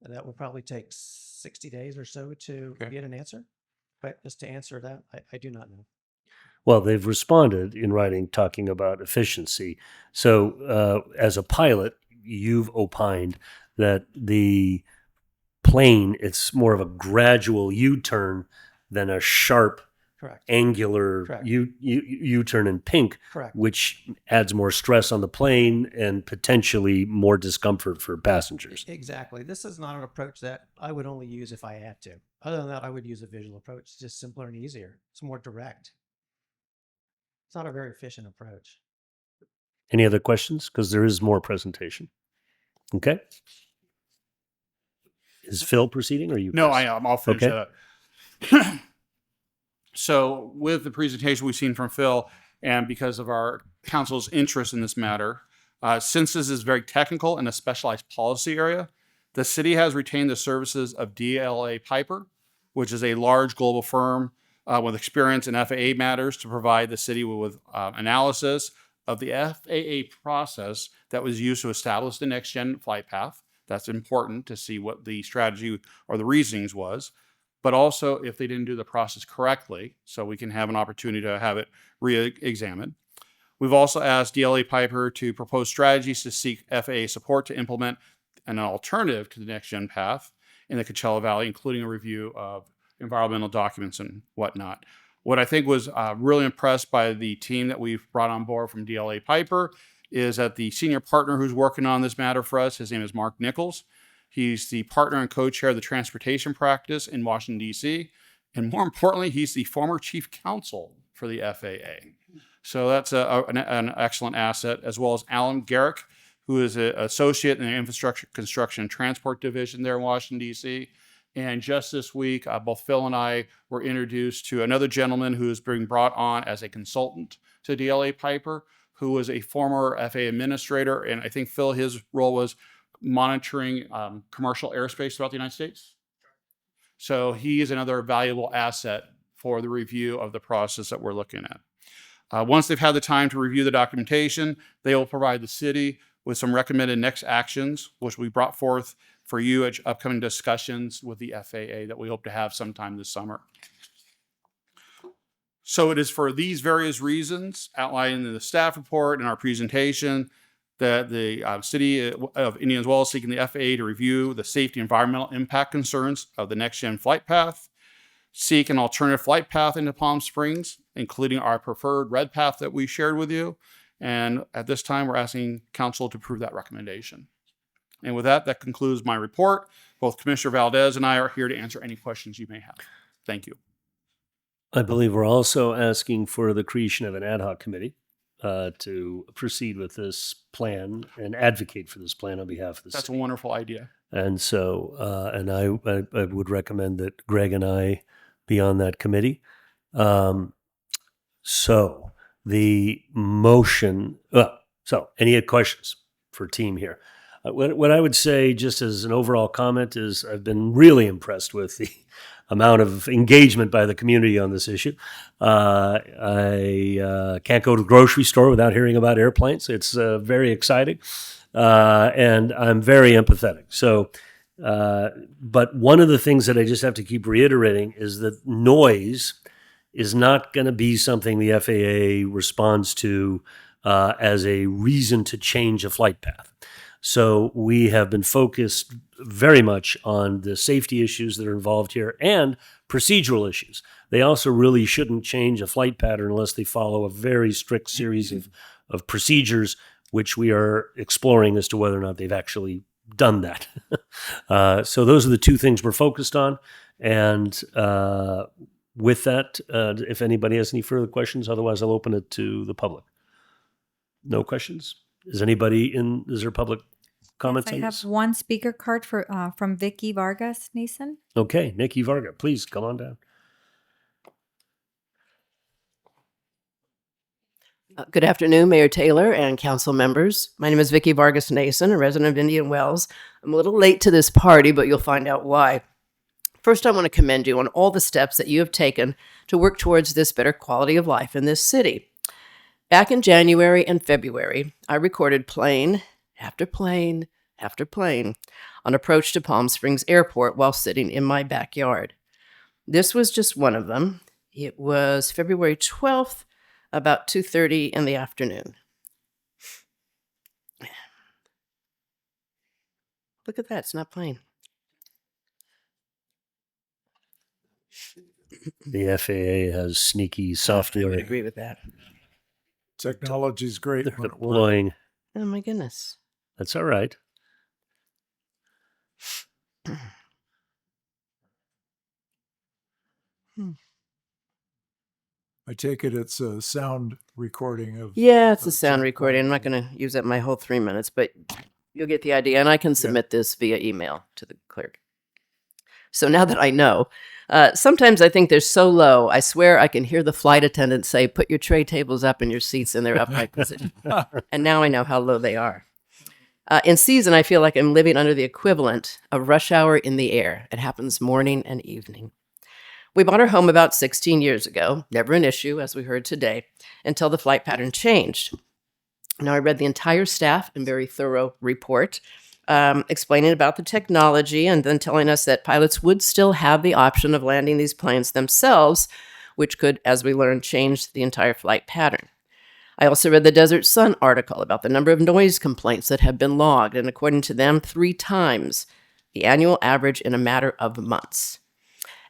And that will probably take 60 days or so to get an answer. But just to answer that, I do not know. Well, they've responded in writing talking about efficiency. So as a pilot, you've opined that the plane, it's more of a gradual U-turn than a sharp, Correct. angular Correct. U-turn in pink, Correct. which adds more stress on the plane and potentially more discomfort for passengers. Exactly. This is not an approach that I would only use if I had to. Other than that, I would use a visual approach. It's just simpler and easier. It's more direct. It's not a very efficient approach. Any other questions? Because there is more presentation. Okay. Is Phil proceeding or you? No, Chris? I am. I'll finish Okay. that up. So with the presentation we've seen from Phil, and because of our council's interest in this matter, since this is very technical and a specialized policy area, the city has retained the services of DLA Piper, which is a large global firm with experience in FAA matters, to provide the city with analysis of the FAA process that was used to establish the next gen flight path. That's important to see what the strategy or the reasonings was. but also if they didn't do the process correctly, so we can have an opportunity to have it re-examined. We've also asked DLA Piper to propose strategies to seek FAA support to implement an alternative to the Next Gen path in the Coachella Valley, including a review of environmental documents and whatnot. What I think was really impressed by the team that we've brought on board from DLA Piper is that the senior partner who's working on this matter for us, his name is Mark Nichols. He's the partner and co-chair of the transportation practice in Washington, D.C. And more importantly, he's the former chief counsel for the FAA. So that's an excellent asset, as well as Alan Garrick, who is an associate in the Infrastructure, Construction, and Transport Division there in Washington, D.C. And just this week, both Phil and I were introduced to another gentleman who is being brought on as a consultant to DLA Piper, who was a former FAA administrator. And I think, Phil, his role was monitoring commercial airspace throughout the United States. So he is another valuable asset for the review of the process that we're looking at. Once they've had the time to review the documentation, they will provide the city with some recommended next actions, which we brought forth for you at upcoming discussions with the FAA that we hope to have sometime this summer. So it is for these various reasons outlined in the staff report and our presentation that the City of Indians Wells is seeking the FAA to review the safety and environmental impact concerns of the Next Gen flight path, seek an alternative flight path into Palm Springs, including our preferred red path that we shared with you. And at this time, we're asking council to approve that recommendation. And with that, that concludes my report. Both Commissioner Valdez and I are here to answer any questions you may have. Thank you. I believe we're also asking for the creation of an ad hoc committee to proceed with this plan and advocate for this plan on behalf of the That's city. a wonderful idea. And so, and I would recommend that Greg and I be on that committee. So the motion, so any questions for team here? What I would say, just as an overall comment, is I've been really impressed with the amount of engagement by the community on this issue. I can't go to the grocery store without hearing about airplanes. It's very exciting, and I'm very empathetic. So, but one of the things that I just have to keep reiterating is that noise is not going to be something the FAA responds to as a reason to change a flight path. So we have been focused very much on the safety issues that are involved here and procedural issues. They also really shouldn't change a flight pattern unless they follow a very strict series of procedures, which we are exploring as to whether or not they've actually done that. So those are the two things we're focused on. And with that, if anybody has any further questions, otherwise I'll open it to the public. No questions? Is there public comments I on have this? one speaker card from Vicky Vargas Nason. Okay, Nikki Varga, please come on down. Good afternoon, Mayor Taylor and council members. My name is Vicky Vargas Nason, a resident of Indian Wells. I'm a little late to this party, but you'll find out why. First, I want to commend you on all the steps that you have taken to work towards this better quality of life in this city. Back in January and February, I recorded plane after plane after plane on approach to Palm Springs Airport while sitting in my backyard. This was just one of them. It was February 12th, about 2:30 in the afternoon. Look at that, it's not playing. The FAA has sneaky software. I would agree with that. Technology's great. They're when it works. deploying. Oh my goodness. That's all right. I take it it's a sound recording of. Yeah, it's a sound recording. I'm not going to use up my whole 3 minutes, but you'll get the idea. And I can submit this via email to the clerk. So now that I know, sometimes I think they're so low, I swear I can hear the flight attendant say, put your tray tables up in your seats in their upright position. And now I know how low they are. In season, I feel like I'm living under the equivalent of rush hour in the air. It happens morning and evening. We bought our home about 16 years ago, never an issue, as we heard today, until the flight pattern changed. Now, I read the entire staff and very thorough report explaining about the technology and then telling us that pilots would still have the option of landing these planes themselves, which could, as we learned, change the entire flight pattern. I also read the Desert Sun article about the number of noise complaints that have been logged, and according to them, 3 times the annual average in a matter of months.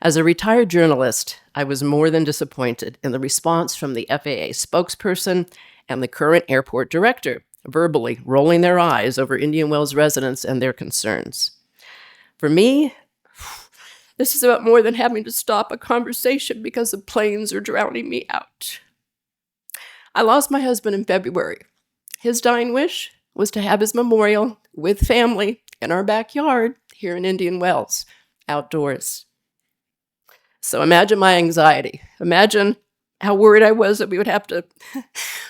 As a retired journalist, I was more than disappointed in the response from the FAA spokesperson and the current airport director, verbally rolling their eyes over Indian Wells residents and their concerns. For me, this is about more than having to stop a conversation because the planes are drowning me out. I lost my husband in February. His dying wish was to have his memorial with family in our backyard here in Indian Wells, outdoors. So imagine my anxiety. Imagine how worried I was that we would have to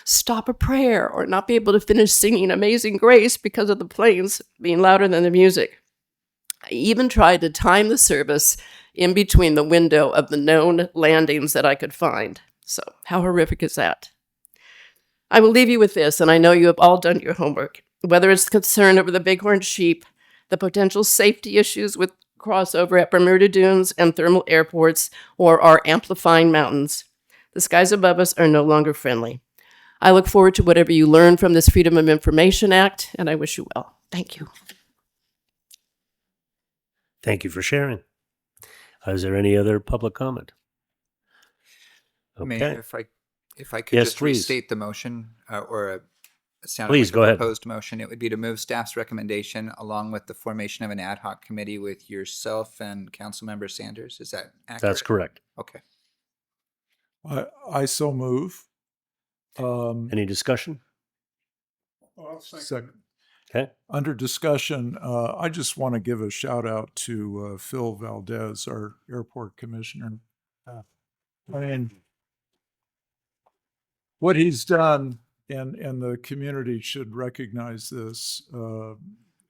stop a prayer or not be able to finish singing Amazing Grace because of the planes being louder than the music. I even tried to time the service in between the window of the known landings that I could find. So how horrific is that? I will leave you with this, and I know you have all done your homework. Whether it's concern over the bighorn sheep, the potential safety issues with crossover at Bermuda Dunes and thermal airports, or our amplifying mountains, the skies above us are no longer friendly. I look forward to whatever you learn from this Freedom of Information Act, and I wish you well. Thank you. Thank you for sharing. Is there any other public comment? Mayor, if I could Yes, just please. restate the motion it sounded Please, like go a ahead. proposed motion. It would be to move staff's recommendation along with the formation of an ad hoc committee with yourself and Councilmember Sanders. Is that accurate? That's correct. Okay. I so move. Any discussion? Second. Okay. Under discussion, I just want to give a shout out to Phil Valdez, our airport commissioner. I mean, what he's done, and the community should recognize this,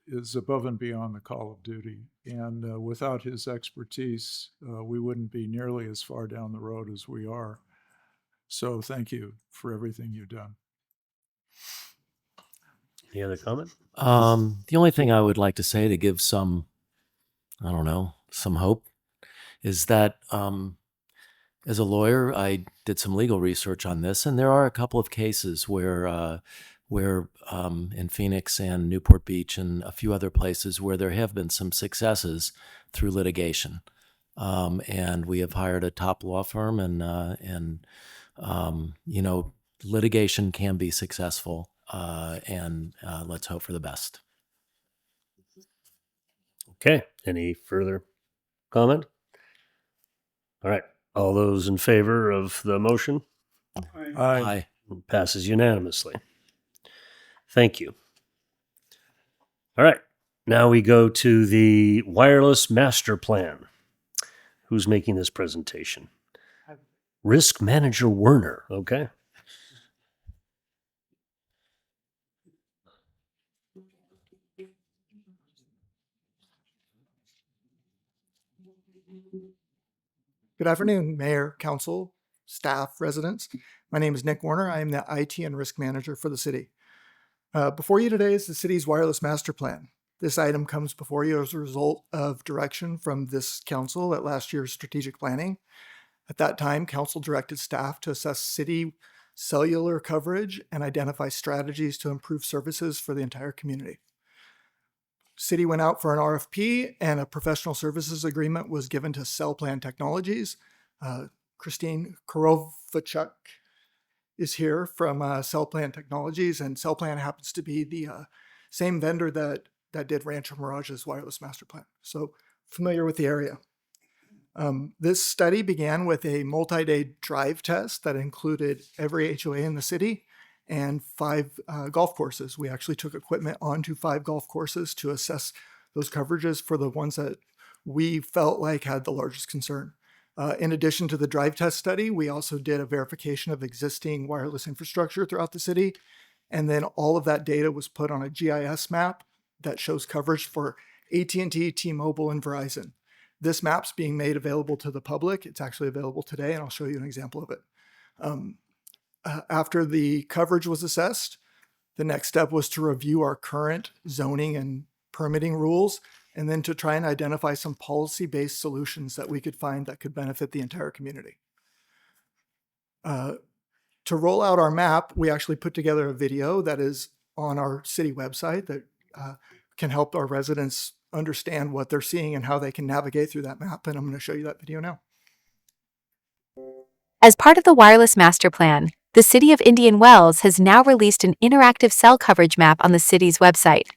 is above and beyond the call of duty. And without his expertise, we wouldn't be nearly as far down the road as we are. So thank you for everything you've done. Any other comment? The only thing I would like to say to give some, I don't know, some hope is that as a lawyer, I did some legal research on this, and there are a couple of cases where in Phoenix and Newport Beach and a few other places where there have been some successes through litigation. And we have hired a top law firm, and you know, litigation can be successful, and let's hope for the best. Okay. Any further comment? All right. All those in favor of the motion? Aye. Passes unanimously. Thank you. All right. Now we go to the wireless master plan. Who's making this presentation? Risk Manager Werner. Okay. Good afternoon, Mayor, Council, staff, residents. My name is Nick Warner. I am the IT and Risk Manager for the city. Before you today is the city's wireless master plan. This item comes before you as a result of direction from this council at last year's strategic planning. At that time, council directed staff to assess city cellular coverage and identify strategies to improve services for the entire community. City went out for an RFP and a professional services agreement was given to CellPlan Technologies. Christine Korovachuk is here from CellPlan Technologies, and CellPlan happens to be the same vendor that did Rancho Mirage's wireless master plan. So familiar with the area. This study began with a multi-day drive test that included every HOA in the city and 5 golf courses. We actually took equipment onto 5 golf courses to assess those coverages for the ones that we felt like had the largest concern. In addition to the drive test study, we also did a verification of existing wireless infrastructure throughout the city. And then all of that data was put on a GIS map that shows coverage for AT&T, T-Mobile, and Verizon. This map's being made available to the public. It's actually available today, and I'll show you an example of it. After the coverage was assessed, the next step was to review our current zoning and permitting rules, and then to try and identify some policy-based solutions that we could find that could benefit the entire community. To roll out our map, we actually put together a video that is on our city website that can help our residents understand what they're seeing and how they can navigate through that map. And I'm going to show you that video now. As part of the wireless master plan, the City of Indian Wells has now released an interactive cell coverage map on the city's website.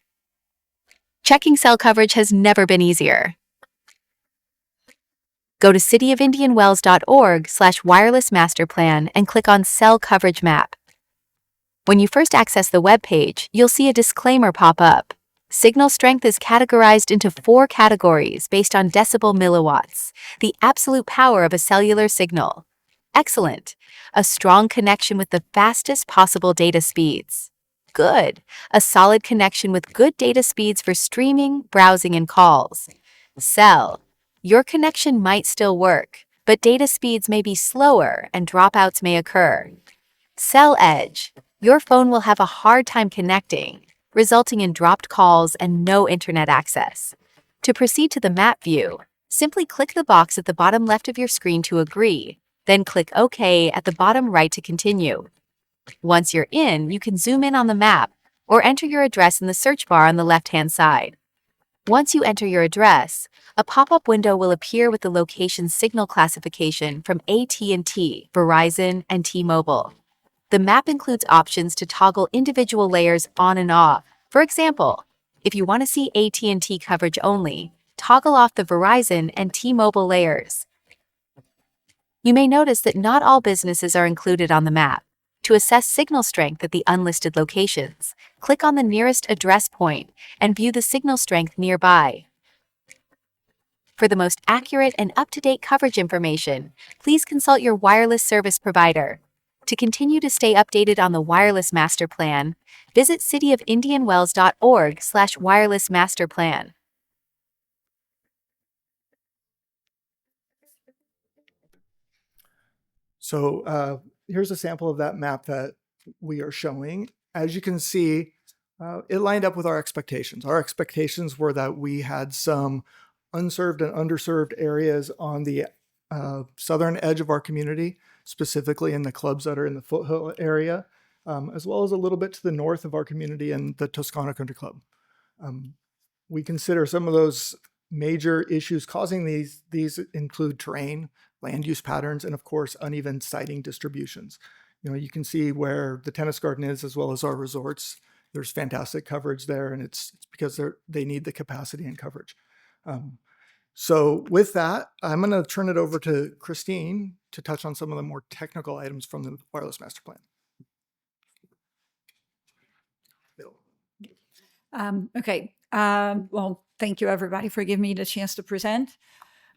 Checking cell coverage has never been easier. Go to cityofindianwells.org/wireless master plan and click on Cell Coverage Map. When you first access the web page, you'll see a disclaimer pop up. Signal strength is categorized into 4 categories based on decibel milliwatts, the absolute power of a cellular signal. Excellent. A strong connection with the fastest possible data speeds. Good. A solid connection with good data speeds for streaming, browsing, and calls. Cell. Your connection might still work, but data speeds may be slower and dropouts may occur. Cell Edge. Your phone will have a hard time connecting, resulting in dropped calls and no internet access. To proceed to the map view, simply click the box at the bottom left of your screen to agree, then click OK at the bottom right to continue. Once you're in, you can zoom in on the map or enter your address in the search bar on the left-hand side. Once you enter your address, a pop-up window will appear with the location signal classification from AT&T, Verizon, and T-Mobile. The map includes options to toggle individual layers on and off. For example, if you want to see AT&T coverage only, toggle off the Verizon and T-Mobile layers. You may notice that not all businesses are included on the map. To assess signal strength at the unlisted locations, click on the nearest address point and view the signal strength nearby. For the most accurate and up-to-date coverage information, please consult your wireless service provider. To continue to stay updated on the wireless master plan, visit cityofindianwells.org/wireless master plan. So here's a sample of that map that we are showing. As you can see, it lined up with our expectations. Our expectations were that we had some unserved and underserved areas on the southern edge of our community, specifically in the clubs that are in the foothill area, as well as a little bit to the north of our community in the Toscana Country Club. We consider some of those major issues causing these include terrain, land use patterns, and of course, uneven sighting distributions. You can see where the tennis garden is, as well as our resorts. There's fantastic coverage there, and it's because they need the capacity and coverage. So with that, I'm going to turn it over to Christine to touch on some of the more technical items from the wireless master plan. Okay. Well, thank you everybody for giving me the chance to present.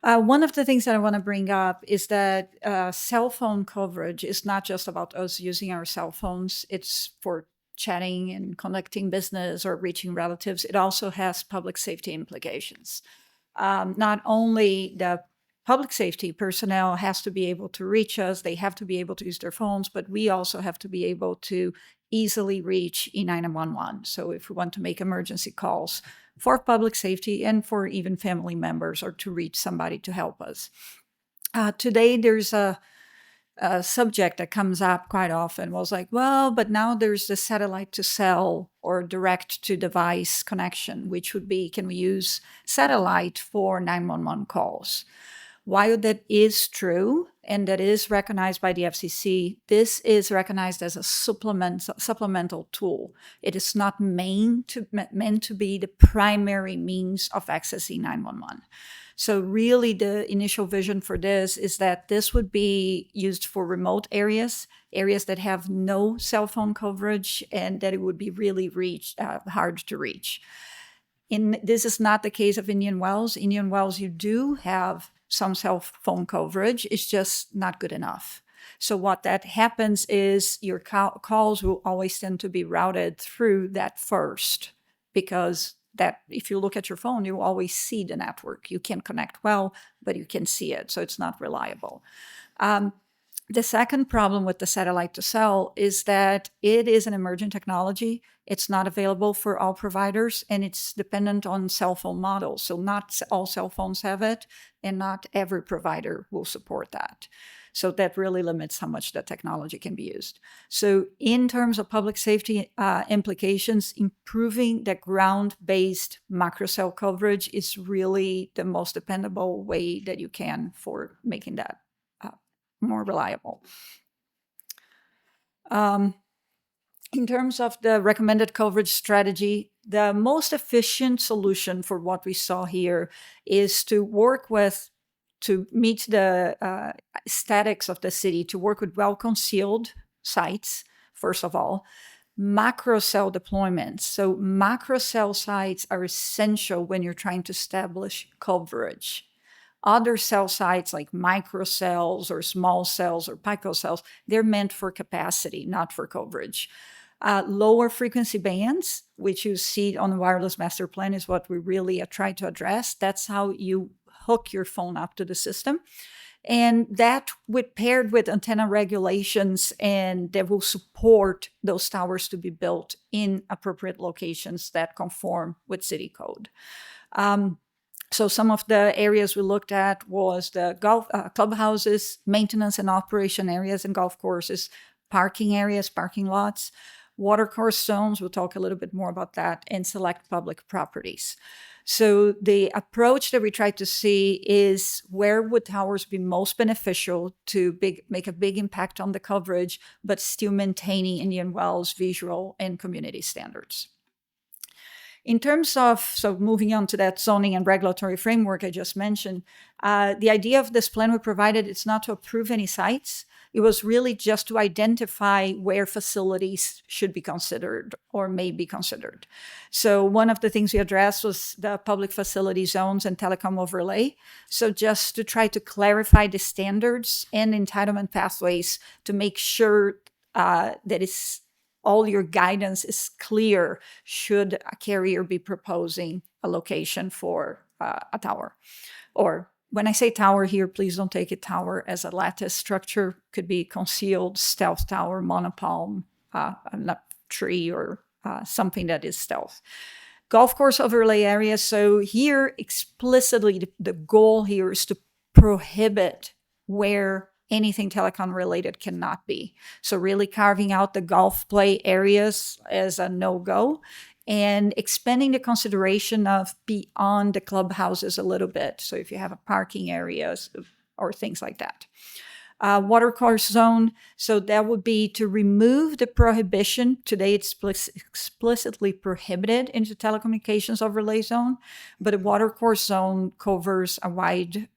One of the things that I want to bring up is that cell phone coverage is not just about us using our cell phones. It's for chatting and connecting business or reaching relatives. It also has public safety implications. Not only the public safety personnel has to be able to reach us, they have to be able to use their phones, but we also have to be able to easily reach E911. So if we want to make emergency calls for public safety and for even family members or to reach somebody to help us. Today, there's a subject that comes up quite often was like, well, but now there's the satellite to cell or direct to device connection, which would be, can we use satellite for 911 calls? While that is true, and that is recognized by the FCC, this is recognized as a supplemental tool. It is not meant to be the primary means of accessing 911. So really the initial vision for this is that this would be used for remote areas that have no cell phone coverage, and that it would be really hard to reach. This is not the case of Indian Wells. Indian Wells, you do have some cell phone coverage, it's just not good enough. So what that happens is your calls will always tend to be routed through that first, because that if you look at your phone, you always see the network. You can connect well, but you can see it, so it's not reliable. The second problem with the satellite to cell is that it is an emerging technology. It's not available for all providers, and it's dependent on cell phone models. So not all cell phones have it, and not every provider will support that. So that really limits how much that technology can be used. So in terms of public safety implications, improving the ground-based macro cell coverage is really the most dependable way that you can for making that more reliable. In terms of the recommended coverage strategy, the most efficient solution for what we saw here is to work with, to meet the aesthetics of the city, to work with well-concealed sites, first of all, macro cell deployments. So macro cell sites are essential when you're trying to establish coverage. Other cell sites like microcells or small cells or picocells, they're meant for capacity, not for coverage. Lower frequency bands, which you see on the wireless master plan, is what we really try to address. That's how you hook your phone up to the system. And that paired with antenna regulations, and that will support those towers to be built in appropriate locations that conform with city code. So some of the areas we looked at was the golf clubhouses, maintenance and operation areas and golf courses, parking areas, parking lots, watercourse zones, we'll talk a little bit more about that, and select public properties. So the approach that we try to see is where would towers be most beneficial to make a big impact on the coverage, but still maintaining Indian Wells visual and community standards. In terms of, so moving on to that zoning and regulatory framework I just mentioned, the idea of this plan we provided, it's not to approve any sites. It was really just to identify where facilities should be considered or may be considered. So one of the things we addressed was the public facility zones and telecom overlay. So just to try to clarify the standards and entitlement pathways to make sure that it's all your guidance is clear should a carrier be proposing a location for a tower. Or when I say tower here, please don't take it tower as a lattice structure. Could be concealed, stealth tower, monopalm, a tree, or something that is stealth. Golf course overlay area. So here explicitly the goal here is to prohibit where anything telecom related cannot be. So really carving out the golf play areas as a no-go and expanding the consideration of beyond the clubhouses a little bit. So if you have a parking areas or things like that. Watercourse zone, so that would be to remove the prohibition. Today it's explicitly prohibited into telecommunications overlay zone, but a watercourse zone covers a wide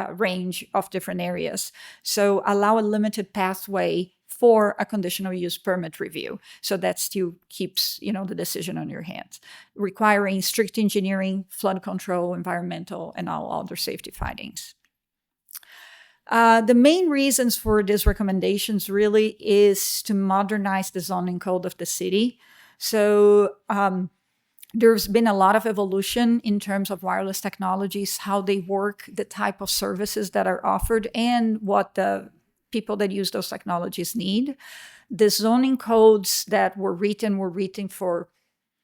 range of different areas. So allow a limited pathway for a conditional use permit review. So that still keeps, the decision on your hands, requiring strict engineering, flood control, environmental, and all other safety findings. The main reasons for these recommendations really is to modernize the zoning code of the city. So there's been a lot of evolution in terms of wireless technologies, how they work, the type of services that are offered, and what the people that use those technologies need. The zoning codes that were written for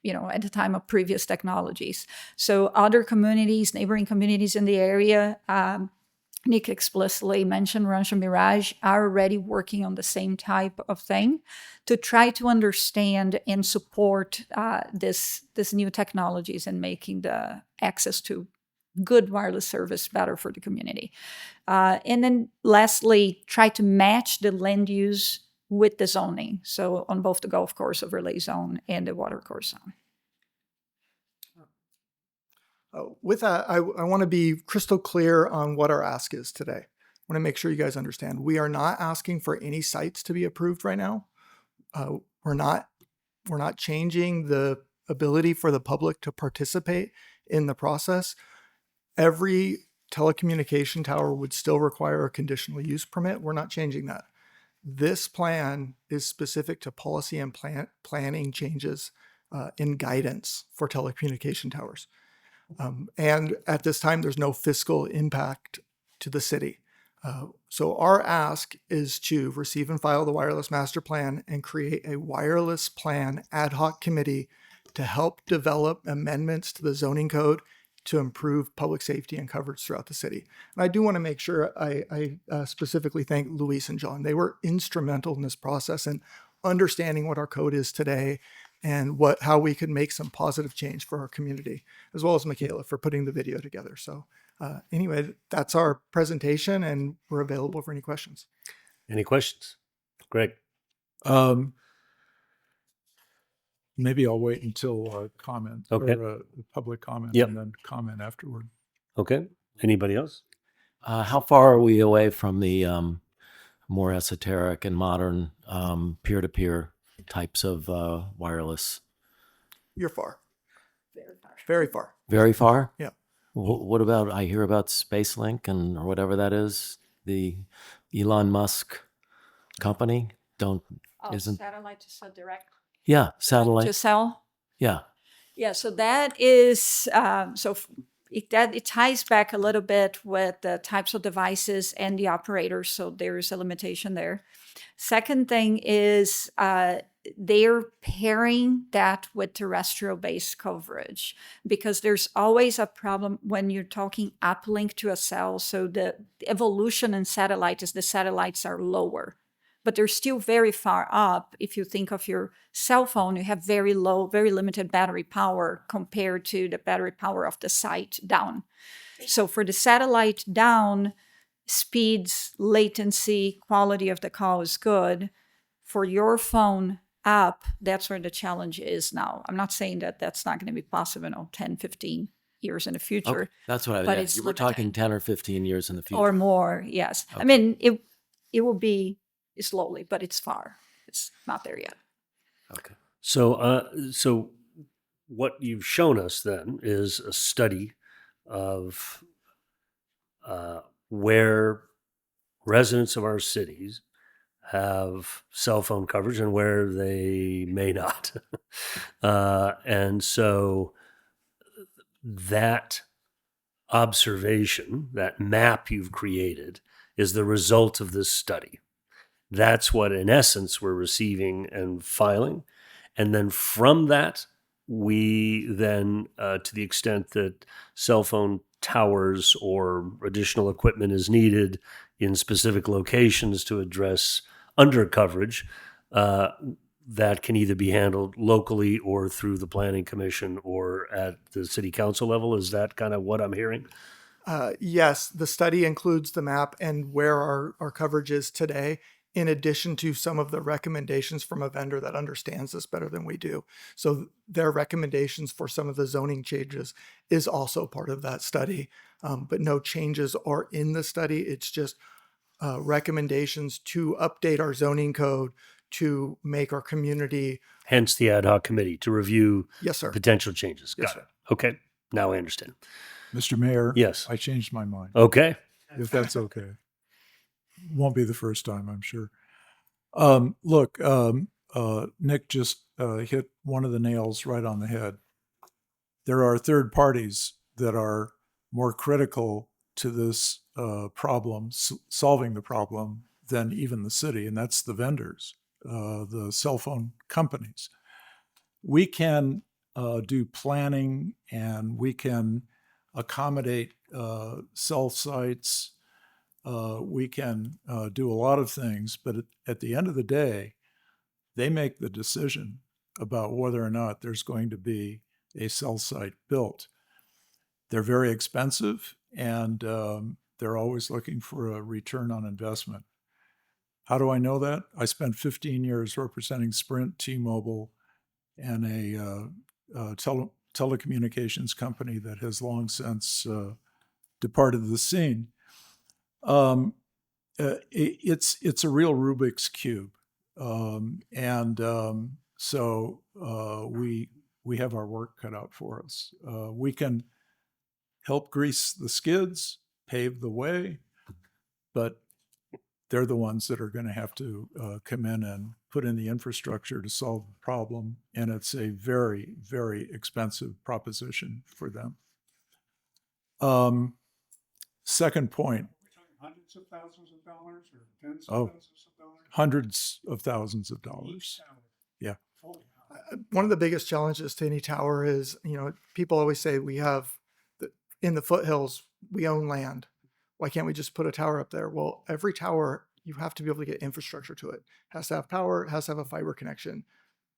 at the time of previous technologies. So other communities, neighboring communities in the area, Nick explicitly mentioned Rancho Mirage, are already working on the same type of thing to try to understand and support this new technologies and making the access to good wireless service better for the community. And then lastly, try to match the land use with the zoning. So on both the golf course overlay zone and the water course zone. With that, I want to be crystal clear on what our ask is today. I want to make sure you guys understand. We are not asking for any sites to be approved right now. We're not changing the ability for the public to participate in the process. Every telecommunication tower would still require a conditional use permit. We're not changing that. This plan is specific to policy and planning changes in guidance for telecommunication towers. And at this time, there's no fiscal impact to the city. So our ask is to receive and file the wireless master plan and create a wireless plan ad hoc committee to help develop amendments to the zoning code to improve public safety and coverage throughout the city. And I do want to make sure I specifically thank Luis and John. They were instrumental in this process and understanding what our code is today and how we could make some positive change for our community, as well as Michaela for putting the video together. So anyway, that's our presentation, and we're available for any questions. Any questions? Greg? Maybe I'll wait until comment Okay. or public comment Yep. and then comment afterward. Okay. Anybody else? How far are we away from the more esoteric and modern peer-to-peer types of wireless? You're far. Very far. Very far? Yeah. What about, I hear about SpaceLink or whatever that is, the Elon Musk company? Isn't satellite to cell direct yeah, satellite. to cell. Yeah. Yeah, so that is it ties back a little bit with the types of devices and the operators. So there is a limitation there. Second thing is they're pairing that with terrestrial-based coverage because there's always a problem when you're talking uplink to a cell. So the evolution in satellite is the satellites are lower, but they're still very far up. If you think of your cell phone, you have very low, very limited battery power compared to the battery power of the site down. So for the satellite down, speeds, latency, quality of the call is good. For your phone up, that's where the challenge is now. I'm not saying that that's not going to be possible in 10, 15 years in the future. Okay. That's what I but meant. it's You were talking 10 or 15 years in the future. or more, yes. I Okay. mean, it will be slowly, but it's far. It's not there yet. Okay. So what you've shown us then is a study of where residents of our cities have cell phone coverage and where they may not. And so that observation, that map you've created, is the result of this study. That's what, in essence, we're receiving and filing. And then from that, we then, to the extent that cell phone towers or additional equipment is needed in specific locations to address undercoverage, that can either be handled locally or through the Planning Commission or at the City Council level. Is that kind of what I'm hearing? Yes, the study includes the map and where our coverage is today, in addition to some of the recommendations from a vendor that understands this better than we do. So their recommendations for some of the zoning changes is also part of that study, but no changes are in the study. It's just recommendations to update our zoning code to make our community. Hence the ad hoc committee to review Yes, sir. potential changes. Yes, Got it. Okay. Now I understand. Mr. Mayor? Yes. I changed my mind. Okay. If that's okay. Won't be the first time, I'm sure. Look, Nick just hit one of the nails right on the head. There are third parties that are more critical to this problem, solving the problem, than even the city, and that's the vendors, the cell phone companies. We can do planning and we can accommodate cell sites. We can do a lot of things, but at the end of the day, they make the decision about whether or not there's going to be a cell site built. They're very expensive, and they're always looking for a return on investment. How do I know that? I spent 15 years representing Sprint, T-Mobile, and a telecommunications company that has long since departed the scene. It's a real Rubik's Cube. So we have our work cut out for us. We can help grease the skids, pave the way, but they're the ones that are going to have to come in and put in the infrastructure to solve the problem. And it's a very, very expensive proposition for them. Second point, hundreds of thousands of dollars or tens Oh. of thousands of dollars? Hundreds of thousands of Each dollars. tower. Yeah. Holy One of the biggest challenges to any tower is, people always say we have in the foothills, we own land. Why can't we just put a tower up there? Well, every tower, you have to be able to get infrastructure to it. It has to have power, it has to have a fiber connection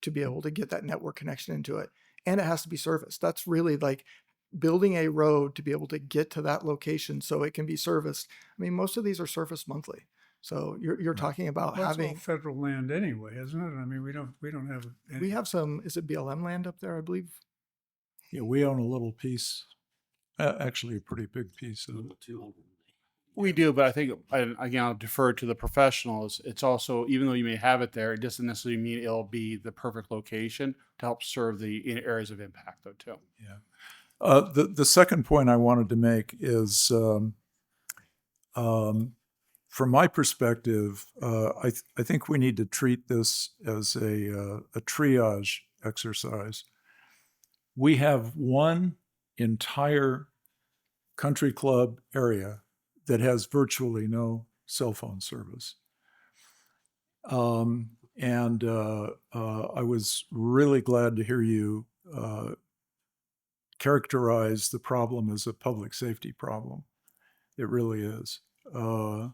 to be able to get that network connection into it. And it has to be serviced. That's really like building a road to be able to get to that location so it can be serviced. I mean, most of these are serviced monthly. So you're talking about Well, that's all having, federal land anyway, isn't it? I mean, we don't have. we have some, is it BLM land up there, I believe? Yeah, we own a little piece, actually a pretty big piece of it. We do, but I think, again, I'll defer to the professionals. It's also, even though you may have it there, it doesn't necessarily mean it'll be the perfect location to help serve the areas of impact, though, too. Yeah. The second point I wanted to make is, from my perspective, I think we need to treat this as a triage exercise. We have one entire country club area that has virtually no cell phone service. And I was really glad to hear you characterize the problem as a public safety problem. It really is. And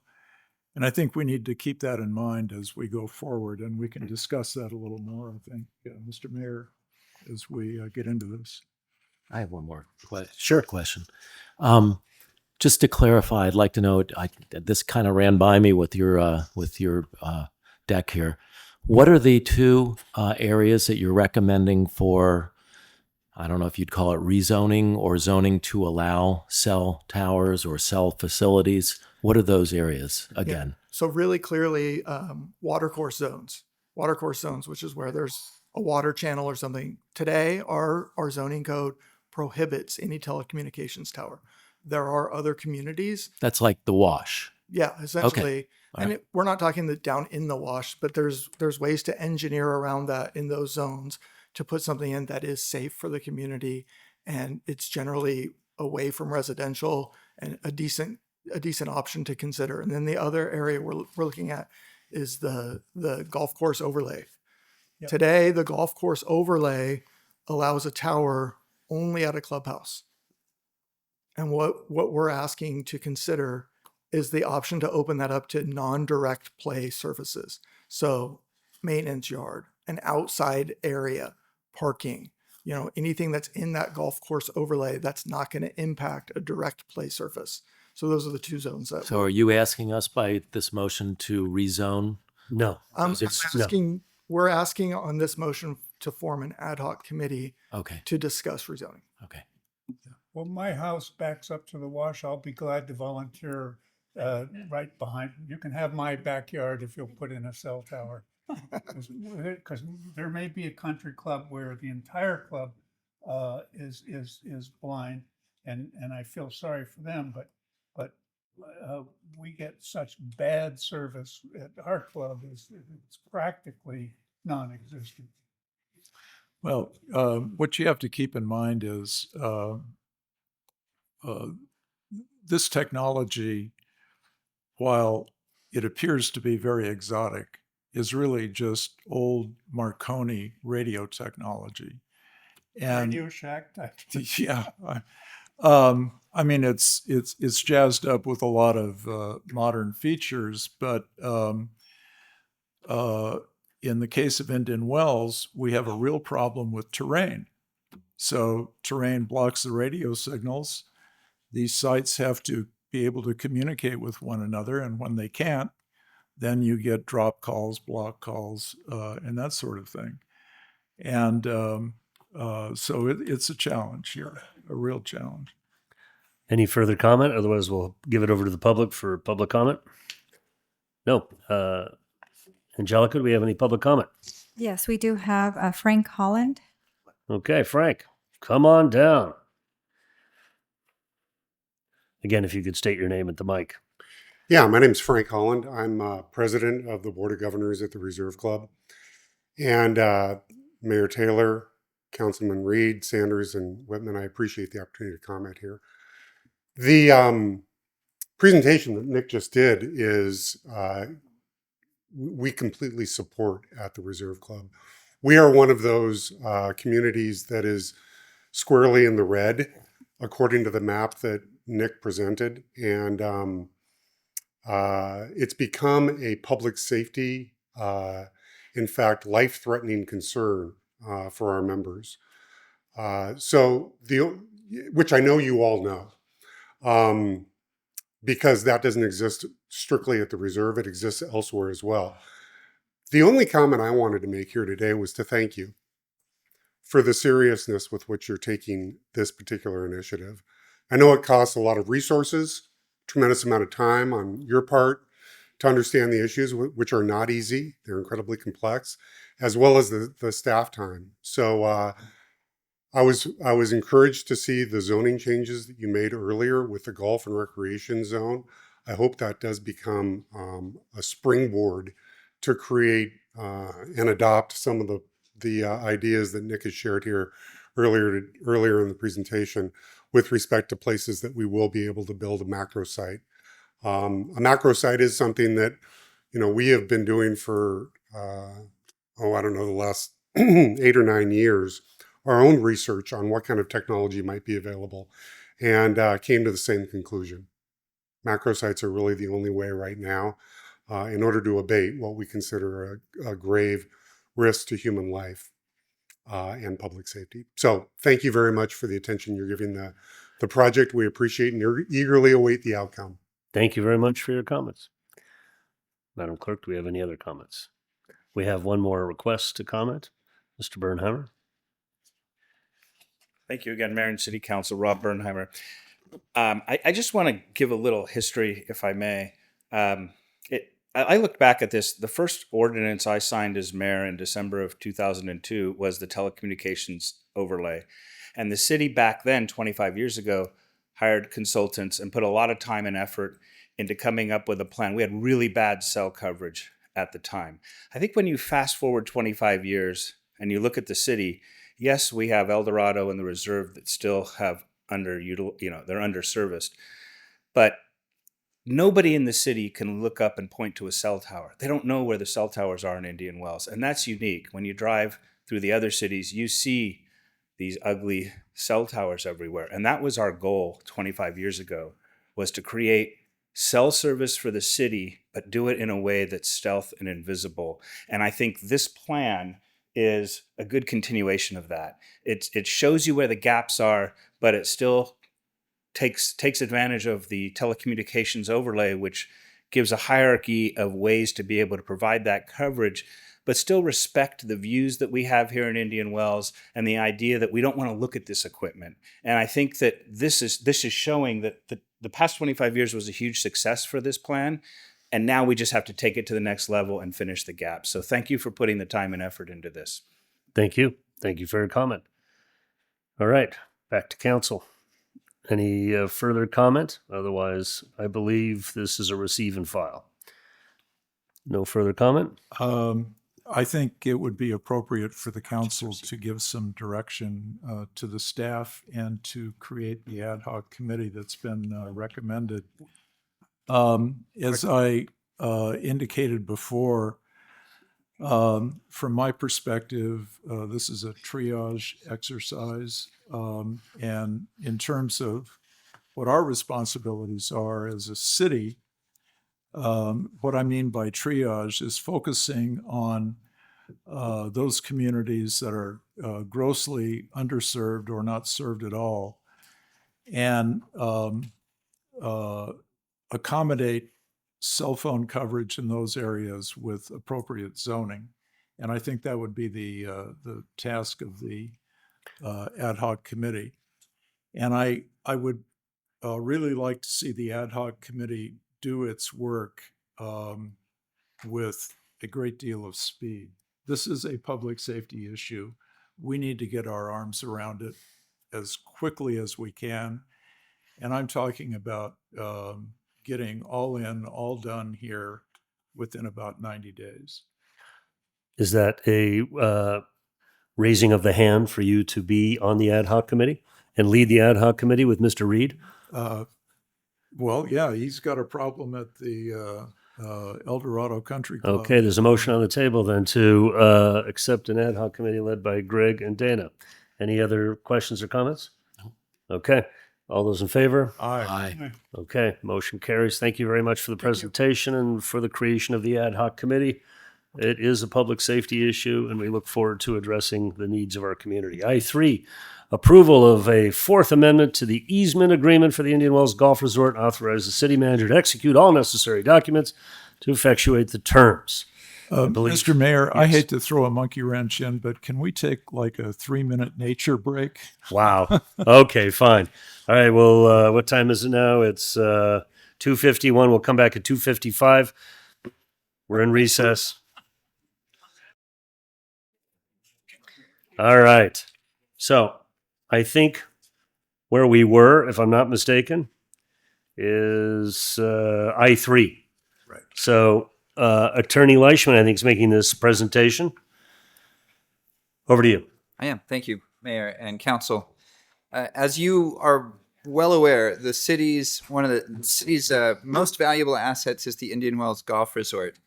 I think we need to keep that in mind as we go forward, and we can discuss that a little more, I think, Mr. Mayor, as we get into this. I have one more question. Just to clarify, I'd like to know, this kind of ran by me with your deck here. What are the two areas that you're recommending for, I don't know if you'd call it rezoning or zoning to allow cell towers or cell facilities? What are those areas again? Yeah. So really clearly, watercourse zones, which is where there's a water channel or something. Today, our zoning code prohibits any telecommunications tower. There are other communities. That's like the wash. Yeah, essentially. Okay. All right. We're not talking down in the wash, but there's ways to engineer around that in those zones to put something in that is safe for the community, and it's generally away from residential and a decent option to consider. And then the other area we're looking at is the golf course overlay. Yep. Today, the golf course overlay allows a tower only at a clubhouse. And what we're asking to consider is the option to open that up to non-direct play surfaces. So maintenance yard, an outside area, parking, anything that's in that golf course overlay that's not going to impact a direct play surface. So those are the two zones that. So are you asking us by this motion to rezone? No. We're asking on this motion to form an ad hoc committee Okay. to discuss rezoning. Okay. Well, my house backs up to the wash. I'll be glad to volunteer right behind. You can have my backyard if you'll put in a cell tower. Because there may be a country club where the entire club is blind, and I feel sorry for them, but we get such bad service at our club, it's practically non-existent. Well, what you have to keep in mind is this technology, while it appears to be very exotic, is really just old Marconi radio technology. And Radio Shack type. yeah, I mean, it's jazzed up with a lot of modern features, but in the case of Indian Wells, we have a real problem with terrain. So terrain blocks the radio signals. These sites have to be able to communicate with one another, and when they can't, then you get drop calls, block calls, and that sort of thing. And so it's a challenge here, a real challenge. Any further comment? Otherwise, we'll give it over to the public for public comment. No. Angelica, do we have any public comment? Yes, we do have Frank Holland. Okay, Frank, come on down. Again, if you could state your name at the mic. Yeah, my name is Frank Holland. I'm president of the Board of Governors at the Reserve Club. And Mayor Taylor, Councilman Reed, Sanders, and Whitman, I appreciate the opportunity to comment here. presentation that Nick just did is we completely support at the Reserve Club. We are one of those communities that is squarely in the red, according to the map that Nick presented. And it's become a public safety, in fact, life-threatening concern for our members. Which I know you all know, because that doesn't exist strictly at the Reserve, it exists elsewhere as well. The only comment I wanted to make here today was to thank you for the seriousness with which you're taking this particular initiative. I know it costs a lot of resources, tremendous amount of time on your part to understand the issues, which are not easy. They're incredibly complex, as well as the staff time. So I was encouraged to see the zoning changes that you made earlier with the golf and recreation zone. I hope that does become a springboard to create and adopt some of the ideas that Nick has shared here earlier in the presentation with respect to places that we will be able to build a macro site. A macro site is something that, we have been doing for, I don't know, the last 8 or 9 years, our own research on what kind of technology might be available, and came to the same conclusion. Macro sites are really the only way right now in order to abate what we consider a grave risk to human life and public safety. So thank you very much for the attention you're giving the project. We appreciate and eagerly await the outcome. Thank you very much for your comments. Madam Clerk, do we have any other comments? We have one more request to comment. Mr. Bernheimer. Thank you again, Mayor and City Council. Rob Bernheimer. I just want to give a little history, if I may. I looked back at this. The first ordinance I signed as mayor in December of 2002 was the telecommunications overlay. And the city back then, 25 years ago, hired consultants and put a lot of time and effort into coming up with a plan. We had really bad cell coverage at the time. I think when you fast forward 25 years and you look at the city, yes, we have El Dorado and the Reserve that still have they're underserviced. But nobody in the city can look up and point to a cell tower. They don't know where the cell towers are in Indian Wells. And that's unique. When you drive through the other cities, you see these ugly cell towers everywhere. And that was our goal 25 years ago, was to create cell service for the city, but do it in a way that's stealth and invisible. And I think this plan is a good continuation of that. It shows you where the gaps are, but it still takes advantage of the telecommunications overlay, which gives a hierarchy of ways to be able to provide that coverage, but still respect the views that we have here in Indian Wells and the idea that we don't want to look at this equipment. And I think that this is showing that the past 25 years was a huge success for this plan. And now we just have to take it to the next level and finish the gap. So thank you for putting the time and effort into this. Thank you. Thank you for your comment. All right, back to council. Any further comment? Otherwise, I believe this is a receive and file. No further comment? I think it would be appropriate for the council to give some direction to the staff and to create the ad hoc committee that's been recommended. As I indicated before, from my perspective, this is a triage exercise. And in terms of what our responsibilities are as a city, what I mean by triage is focusing on those communities that are grossly underserved or not served at all, and accommodate cell phone coverage in those areas with appropriate zoning. And I think that would be the task of the ad hoc committee. And I would really like to see the ad hoc committee do its work with a great deal of speed. This is a public safety issue. We need to get our arms around it as quickly as we can. And I'm talking about getting all in, all done here within about 90 days. Is that a raising of the hand for you to be on the ad hoc committee and lead the ad hoc committee with Mr. Reed? Well, yeah, he's got a problem at the El Dorado Country Club. Okay, there's a motion on the table then to accept an ad hoc committee led by Greg and Dana. Any other questions or comments? No. Okay, all those in favor? Aye. Okay, motion carries. Thank you very much for the presentation and for the creation of the ad hoc committee. It is a public safety issue, and we look forward to addressing the needs of our community. I3, approval of a Fourth Amendment to the easement agreement for the Indian Wells Golf Resort, authorize the city manager to execute all necessary documents to effectuate the terms. Mr. Mayor, I Yes. hate to throw a monkey wrench in, but can we take like a 3-minute nature break? Wow. Okay, fine. All right, well, what time is it now? It's 2:51. We'll come back at 2:55. We're in recess. All right. So I think where we were, if I'm not mistaken, is I3. Right. So Attorney Leishman, I think, is making this presentation. Over to you. I am. Thank you, Mayor and Council. As you are well aware, one of the city's most valuable assets is the Indian Wells Golf Resort.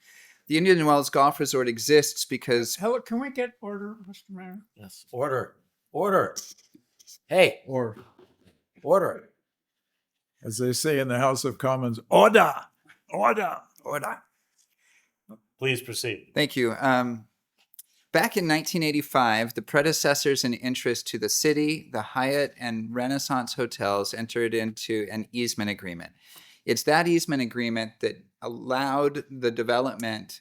The Indian Wells Golf Resort exists because Hello, can we get order, Mr. Mayor? Yes. Order. Hey, Or, order. as they say in the House of Commons, order. Please proceed. Thank you. Back in 1985, the predecessors in interest to the city, the Hyatt and Renaissance hotels entered into an easement agreement. It's that easement agreement that allowed the development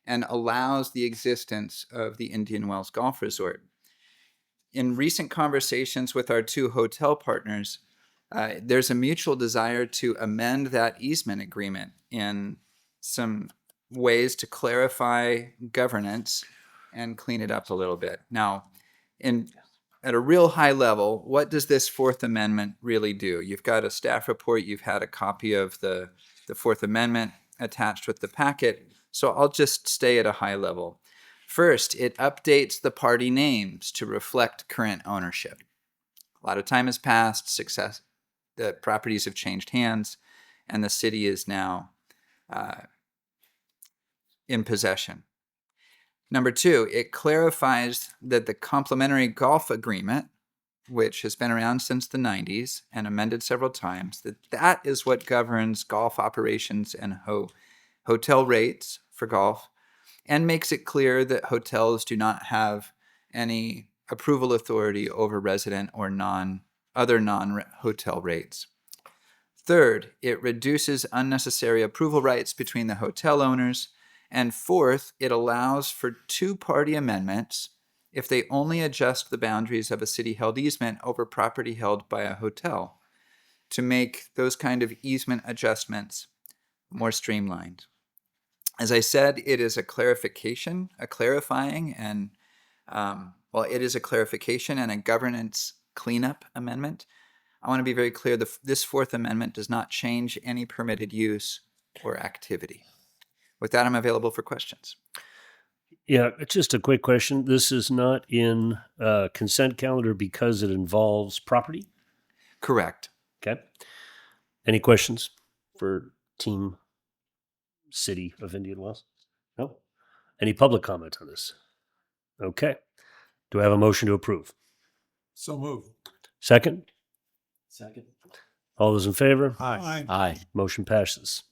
and allows the existence of the Indian Wells Golf Resort. In recent conversations with our two hotel partners, there's a mutual desire to amend that easement agreement in some ways to clarify governance and clean it up a little bit. Now, at a real high level, what does this Fourth Amendment really do? You've got a staff report, you've had a copy of the Fourth Amendment attached with the packet, so I'll just stay at a high level. First, it updates the party names to reflect current ownership. A lot of time has passed, the properties have changed hands, and the city is now in possession. Number two, it clarifies that the complementary golf agreement, which has been around since the 90s and amended several times, that is what governs golf operations and hotel rates for golf, and makes it clear that hotels do not have any approval authority over resident or other non-hotel rates. Third, it reduces unnecessary approval rights between the hotel owners. And fourth, it allows for two-party amendments if they only adjust the boundaries of a city-held easement over property held by a hotel to make those kind of easement adjustments more streamlined. As I said, it is a clarification, a clarifying, and it is a clarification and a governance cleanup amendment. I want to be very clear, this Fourth Amendment does not change any permitted use or activity. With that, I'm available for questions. Yeah, just a quick question. This is not in consent calendar because it involves property? Correct. Okay. Any questions for Team City of Indian Wells? No? Any public comment on this? Okay. Do I have a motion to approve? So move. Second? Second. All those in favor? Aye. Aye. Motion passes.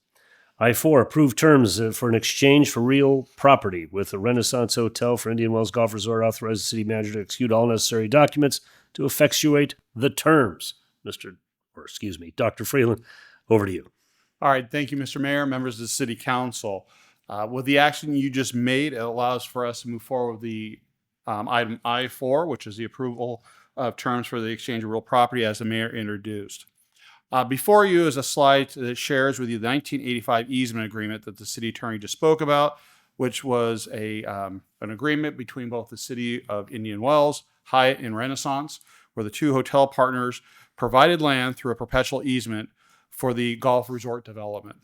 I4, approve terms for an exchange for real property with the Renaissance Hotel for Indian Wells Golf Resort. Authorize the city manager to execute all necessary documents to effectuate the terms. Dr. Freeland, over to you. All right, thank you, Mr. Mayor, members of the City Council. With the action you just made, it allows for us to move forward with the item I4, which is the approval of terms for the exchange of real property as the mayor introduced. Before you is a slide that shares with you the 1985 easement agreement that the city attorney just spoke about, which was an agreement between both the city of Indian Wells, Hyatt, and Renaissance, where the two hotel partners provided land through a perpetual easement for the golf resort development.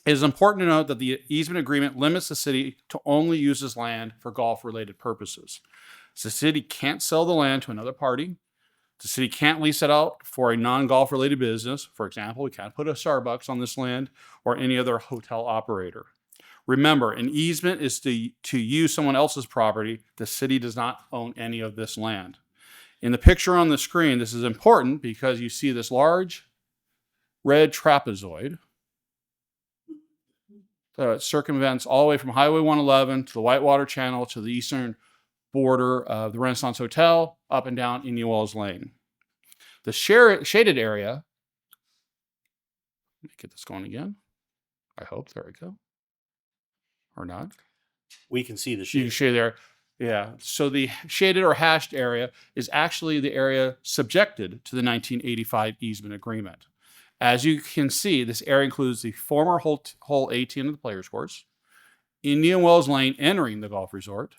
It is important to note that the easement agreement limits the city to only use this land for golf-related purposes. So the city can't sell the land to another party. The city can't lease it out for a non-golf related business. For example, we can't put a Starbucks on this land or any other hotel operator. Remember, an easement is to use someone else's property. The city does not own any of this land. In the picture on the screen, this is important because you see this large red trapezoid that circumvents all the way from Highway 111 to the Whitewater Channel to the eastern border of the Renaissance Hotel, up and down Indian Wells Lane. The shaded area, let me get this going again. I hope, there we go. Or not. We can see the You shade. can shade there. Yeah. So the shaded or hashed area is actually the area subjected to the 1985 easement agreement. As you can see, this area includes the former hole 18 of the players course, Indian Wells Lane entering the golf resort,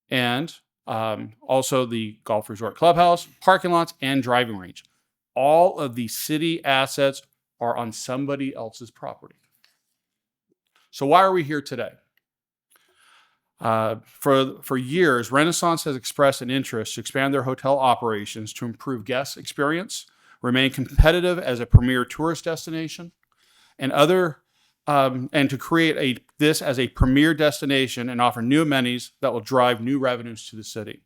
and also the golf resort clubhouse, parking lots, and driving range. All of the city assets are on somebody else's property. So why are we here today? For years, Renaissance has expressed an interest to expand their hotel operations to improve guest experience, remain competitive as a premier tourist destination, and to create this as a premier destination and offer new amenities that will drive new revenues to the city.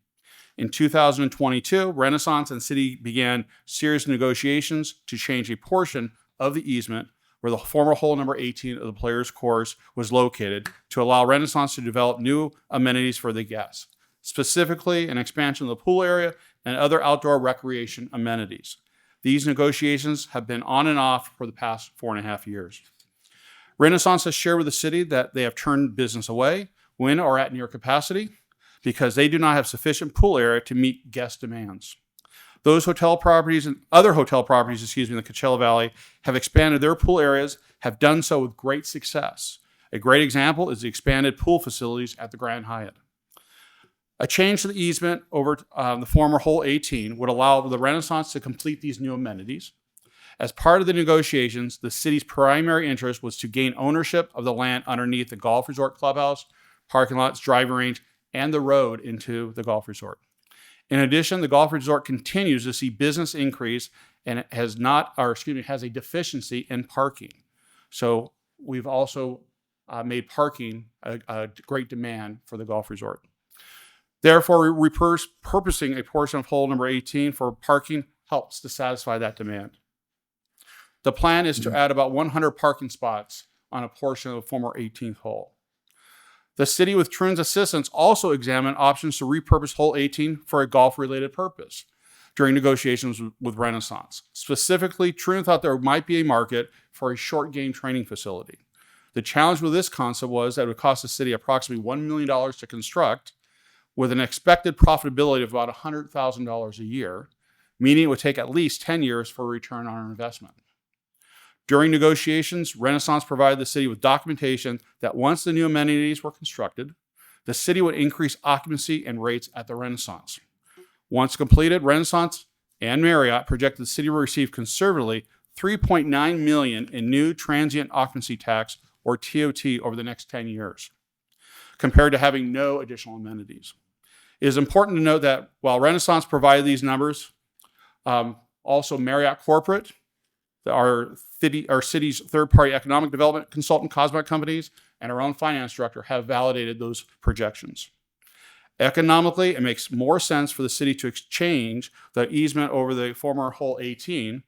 In 2022, Renaissance and City began serious negotiations to change a portion of the easement where the former hole number 18 of the players course was located to allow Renaissance to develop new amenities for the guests, specifically an expansion of the pool area and other outdoor recreation amenities. These negotiations have been on and off for the past 4.5 years. Renaissance has shared with the city that they have turned business away when or at near capacity because they do not have sufficient pool area to meet guest demands. Those hotel properties and other hotel properties, in the Coachella Valley, have expanded their pool areas, have done so with great success. A great example is the expanded pool facilities at the Grand Hyatt. A change to the easement over the former hole 18 would allow the Renaissance to complete these new amenities. As part of the negotiations, the city's primary interest was to gain ownership of the land underneath the golf resort clubhouse, parking lots, driving range, and the road into the golf resort. In addition, the golf resort continues to see business increase and it has a deficiency in parking. So we've also made parking a great demand for the golf resort. Therefore, repurposing a portion of hole number 18 for parking helps to satisfy that demand. The plan is to add about 100 parking spots on a portion of the former 18th hole. The city, with Troon's assistance, also examined options to repurpose hole 18 for a golf-related purpose during negotiations with Renaissance. Specifically, Troon thought there might be a market for a short game training facility. The challenge with this concept was that it would cost the city approximately $1 million to construct, with an expected profitability of about $100,000 a year, meaning it would take at least 10 years for a return on our investment. During negotiations, Renaissance provided the city with documentation that once the new amenities were constructed, the city would increase occupancy and rates at the Renaissance. Once completed, Renaissance and Marriott projected the city will receive conservatively $3.9 million in new transient occupancy tax, or TOT, over the next 10 years, compared to having no additional amenities. It is important to note that while Renaissance provided these numbers, also Marriott Corporate, our city's third-party economic development consultant, Cosmic Companies, and our own finance director have validated those projections. Economically, it makes more sense for the city to exchange the easement over the former hole 18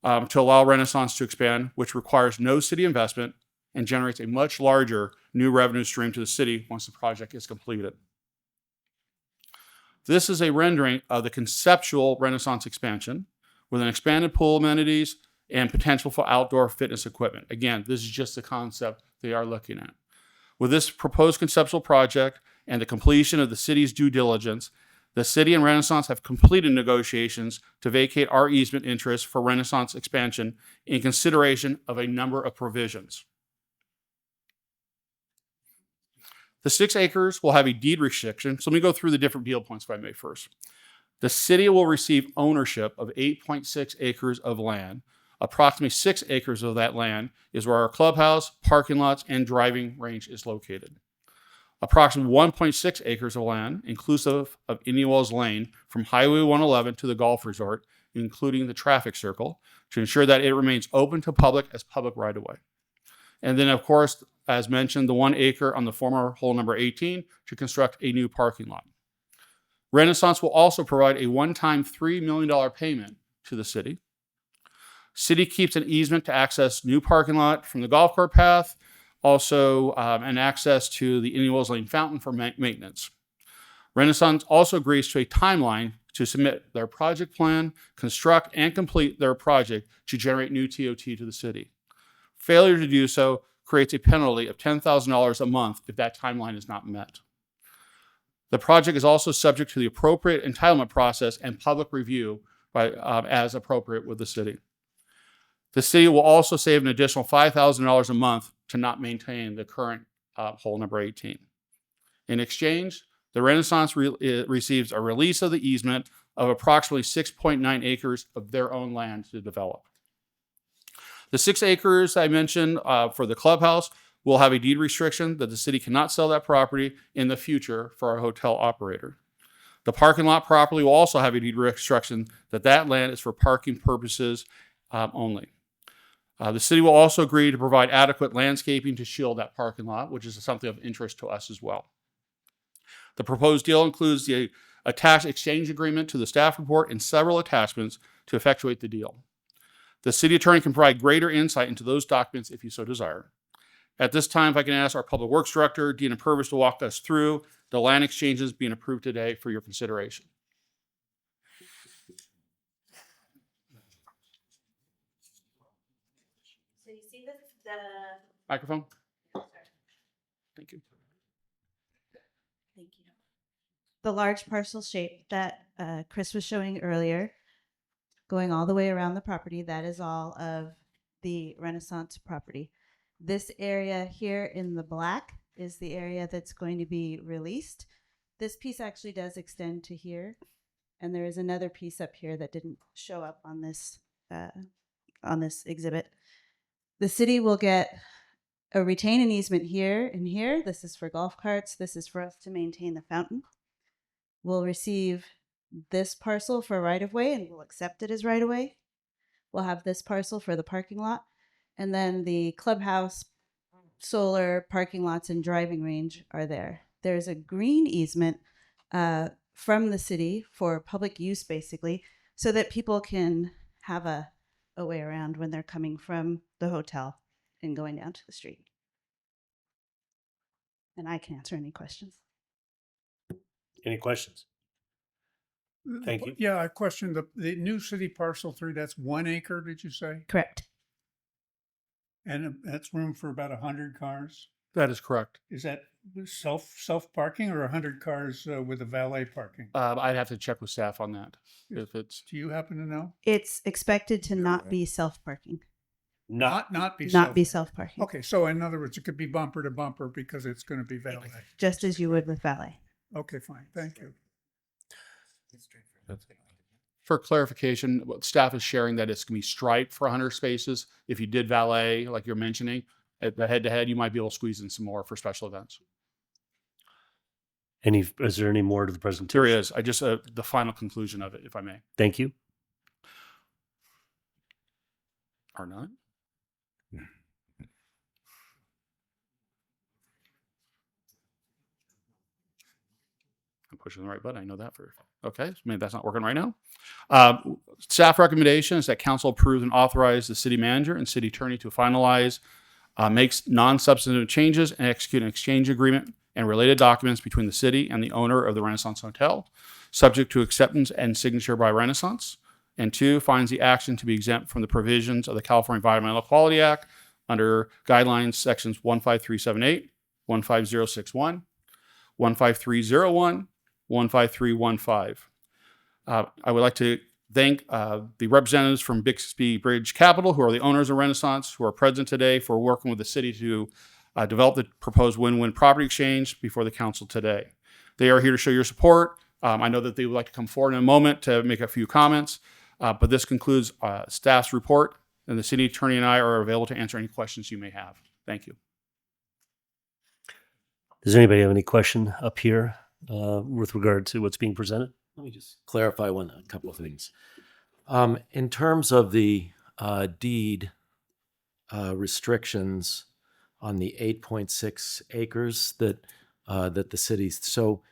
to allow Renaissance to expand, which requires no city investment and generates a much larger new revenue stream to the city once the project is completed. This is a rendering of the conceptual Renaissance expansion with an expanded pool amenities and potential for outdoor fitness equipment. Again, this is just the concept they are looking at. With this proposed conceptual project and the completion of the city's due diligence, the city and Renaissance have completed negotiations to vacate our easement interest for Renaissance expansion in consideration of a number of provisions. The 6 acres will have a deed restriction. So let me go through the different deal points if I may first. The city will receive ownership of 8.6 acres of land. Approximately 6 acres of that land is where our clubhouse, parking lots, and driving range is located. approximately 1.6 acres of land, inclusive of Indian Wells Lane, from Highway 111 to the golf resort, including the traffic circle, to ensure that it remains open to public as public right-of-way. And then, of course, as mentioned, the 1 acre on the former hole number 18 to construct a new parking lot. Renaissance will also provide a one-time $3 million payment to the city. City keeps an easement to access new parking lot from the golf cart path, also an access to the Indian Wells Lane fountain for maintenance. Renaissance also agrees to a timeline to submit their project plan, construct, and complete their project to generate new TOT to the city. Failure to do so creates a penalty of $10,000 a month if that timeline is not met. The project is also subject to the appropriate entitlement process and public review as appropriate with the city. The city will also save an additional $5,000 a month to not maintain the current hole number 18. In exchange, the Renaissance receives a release of the easement of approximately 6.9 acres of their own land to develop. The 6 acres I mentioned for the clubhouse will have a deed restriction that the city cannot sell that property in the future for a hotel operator. The parking lot property will also have a deed restriction that that land is for parking purposes only. The city will also agree to provide adequate landscaping to shield that parking lot, which is something of interest to us as well. The proposed deal includes the attached exchange agreement to the staff report and several attachments to effectuate the deal. The city attorney can provide greater insight into those documents if you so desire. At this time, if I can ask our Public Works Director, Dina Purvis, to walk us through the land exchanges being approved today for your consideration. So you see the Microphone. Thank you. Thank you. The large parcel shape that Chris was showing earlier, going all the way around the property, that is all of the Renaissance property. This area here in the black is the area that's going to be released. This piece actually does extend to here, and there is another piece up here that didn't show up on this exhibit. The city will retain an easement here and here. This is for golf carts. This is for us to maintain the fountain. We'll receive this parcel for right-of-way, and we'll accept it as right-of-way. We'll have this parcel for the parking lot. And then the clubhouse, solar, parking lots, and driving range are there. There's a green easement from the city for public use, basically, so that people can have a way around when they're coming from the hotel and going down to the street. And I can answer any questions. Any questions? Thank you. Yeah, I questioned the new city parcel 3, that's 1 acre, did you say? Correct. And that's room for about 100 cars? That is correct. Is that self parking or 100 cars with a valet parking? I'd have to check with staff on that. If it's. Do you happen to know? It's expected to not be self-parking. Not be self-parking. Okay, so in other words, it could be bumper to bumper because it's going to be valet. Just as you would with valet. Okay, fine. Thank you. For clarification, what staff is sharing that it's going to be striped for 100 spaces. If you did valet, like you're mentioning, at the head-to-head, you might be able to squeeze in some more for special events. Is there any more to the presentation? There is. I just the final conclusion of it, if I may. Thank you. Or not? I'm pushing the right button. I know that for okay. Maybe that's not working right now. Staff recommendation is that council approve and authorize the city manager and city attorney to finalize, makes non-substantive changes and execute an exchange agreement and related documents between the city and the owner of the Renaissance Hotel, subject to acceptance and signature by Renaissance. And 2, finds the action to be exempt from the provisions of the California Environmental Quality Act under guidelines sections 15378, 15061, 15301, 15315. I would like to thank the representatives from Bixby Bridge Capital, who are the owners of Renaissance, who are present today, for working with the city to develop the proposed win-win property exchange before the council today. They are here to show your support. I know that they would like to come forward in a moment to make a few comments, but this concludes staff's report, and the city attorney and I are available to answer any questions you may have. Thank you. Does anybody have any question up here with regard to what's being presented? Let me just clarify a couple of things. In terms of the deed restrictions on the 8.6 acres that the city, so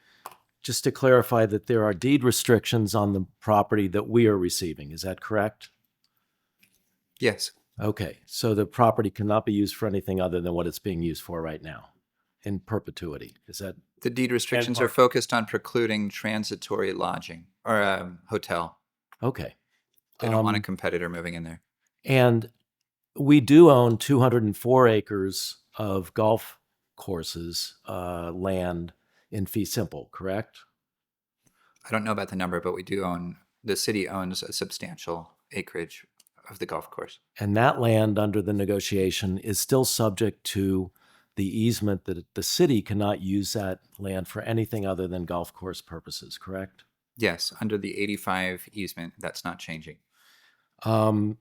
just to clarify that there are deed restrictions on the property that we are receiving, is that correct? Yes. Okay, so the property cannot be used for anything other than what it's being used for right now, in perpetuity. Is that? The deed restrictions are focused on precluding transitory lodging or hotel. Okay. They don't want a competitor moving in there. And we do own 204 acres of golf courses land in fee simple, correct? I don't know about the number, but the city owns a substantial acreage of the golf course. And that land under the negotiation is still subject to the easement that the city cannot use that land for anything other than golf course purposes, correct? Yes, under the 85 easement, that's not changing. However,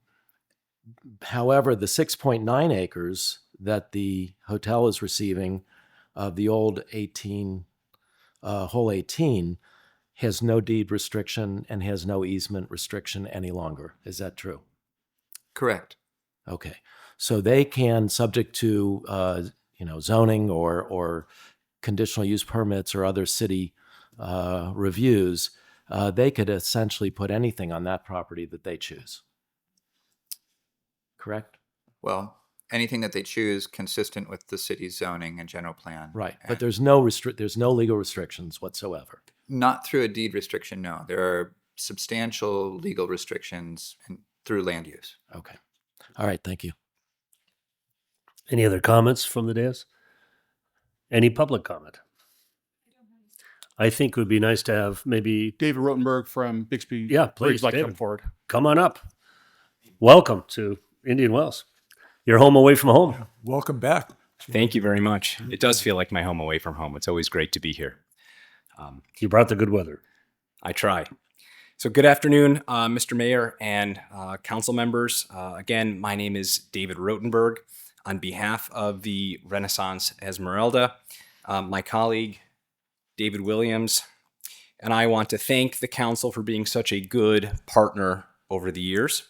the 6.9 acres that the hotel is receiving of the old 18, hole 18, has no deed restriction and has no easement restriction any longer. Is that true? Correct. Okay. So they can, subject to zoning or conditional use permits or other city reviews, they could essentially put anything on that property that they choose. Correct? Well, anything that they choose consistent with the city's zoning and general plan. Right. But there's no legal restrictions whatsoever. Not through a deed restriction, no. There are substantial legal restrictions through land use. Okay. All right. Thank you. Any other comments from the dais? Any public comment? I think it would be nice to have maybe David Rotenberg from Bixby. Yeah, Would please, you like to David. come forward? Come on up. Welcome to Indian Wells. You're home away from home. Welcome back. Thank you very much. It does feel like my home away from home. It's always great to be here. You brought the good weather. I try. So good afternoon, Mr. Mayor and council members. Again, my name is David Rotenberg. On behalf of the Renaissance Esmeralda, my colleague, David Williams, and I want to thank the council for being such a good partner over the years.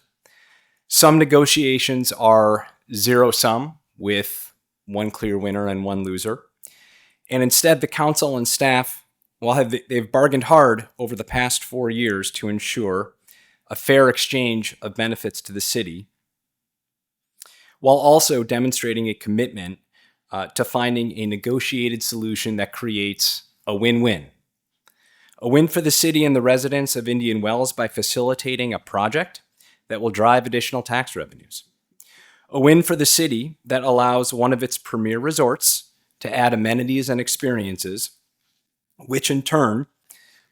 Some negotiations are zero-sum with one clear winner and one loser. And instead, the council and staff, they've bargained hard over the past 4 years to ensure a fair exchange of benefits to the city, while also demonstrating a commitment to finding a negotiated solution that creates a win-win. A win for the city and the residents of Indian Wells by facilitating a project that will drive additional tax revenues. A win for the city that allows one of its premier resorts to add amenities and experiences, which in turn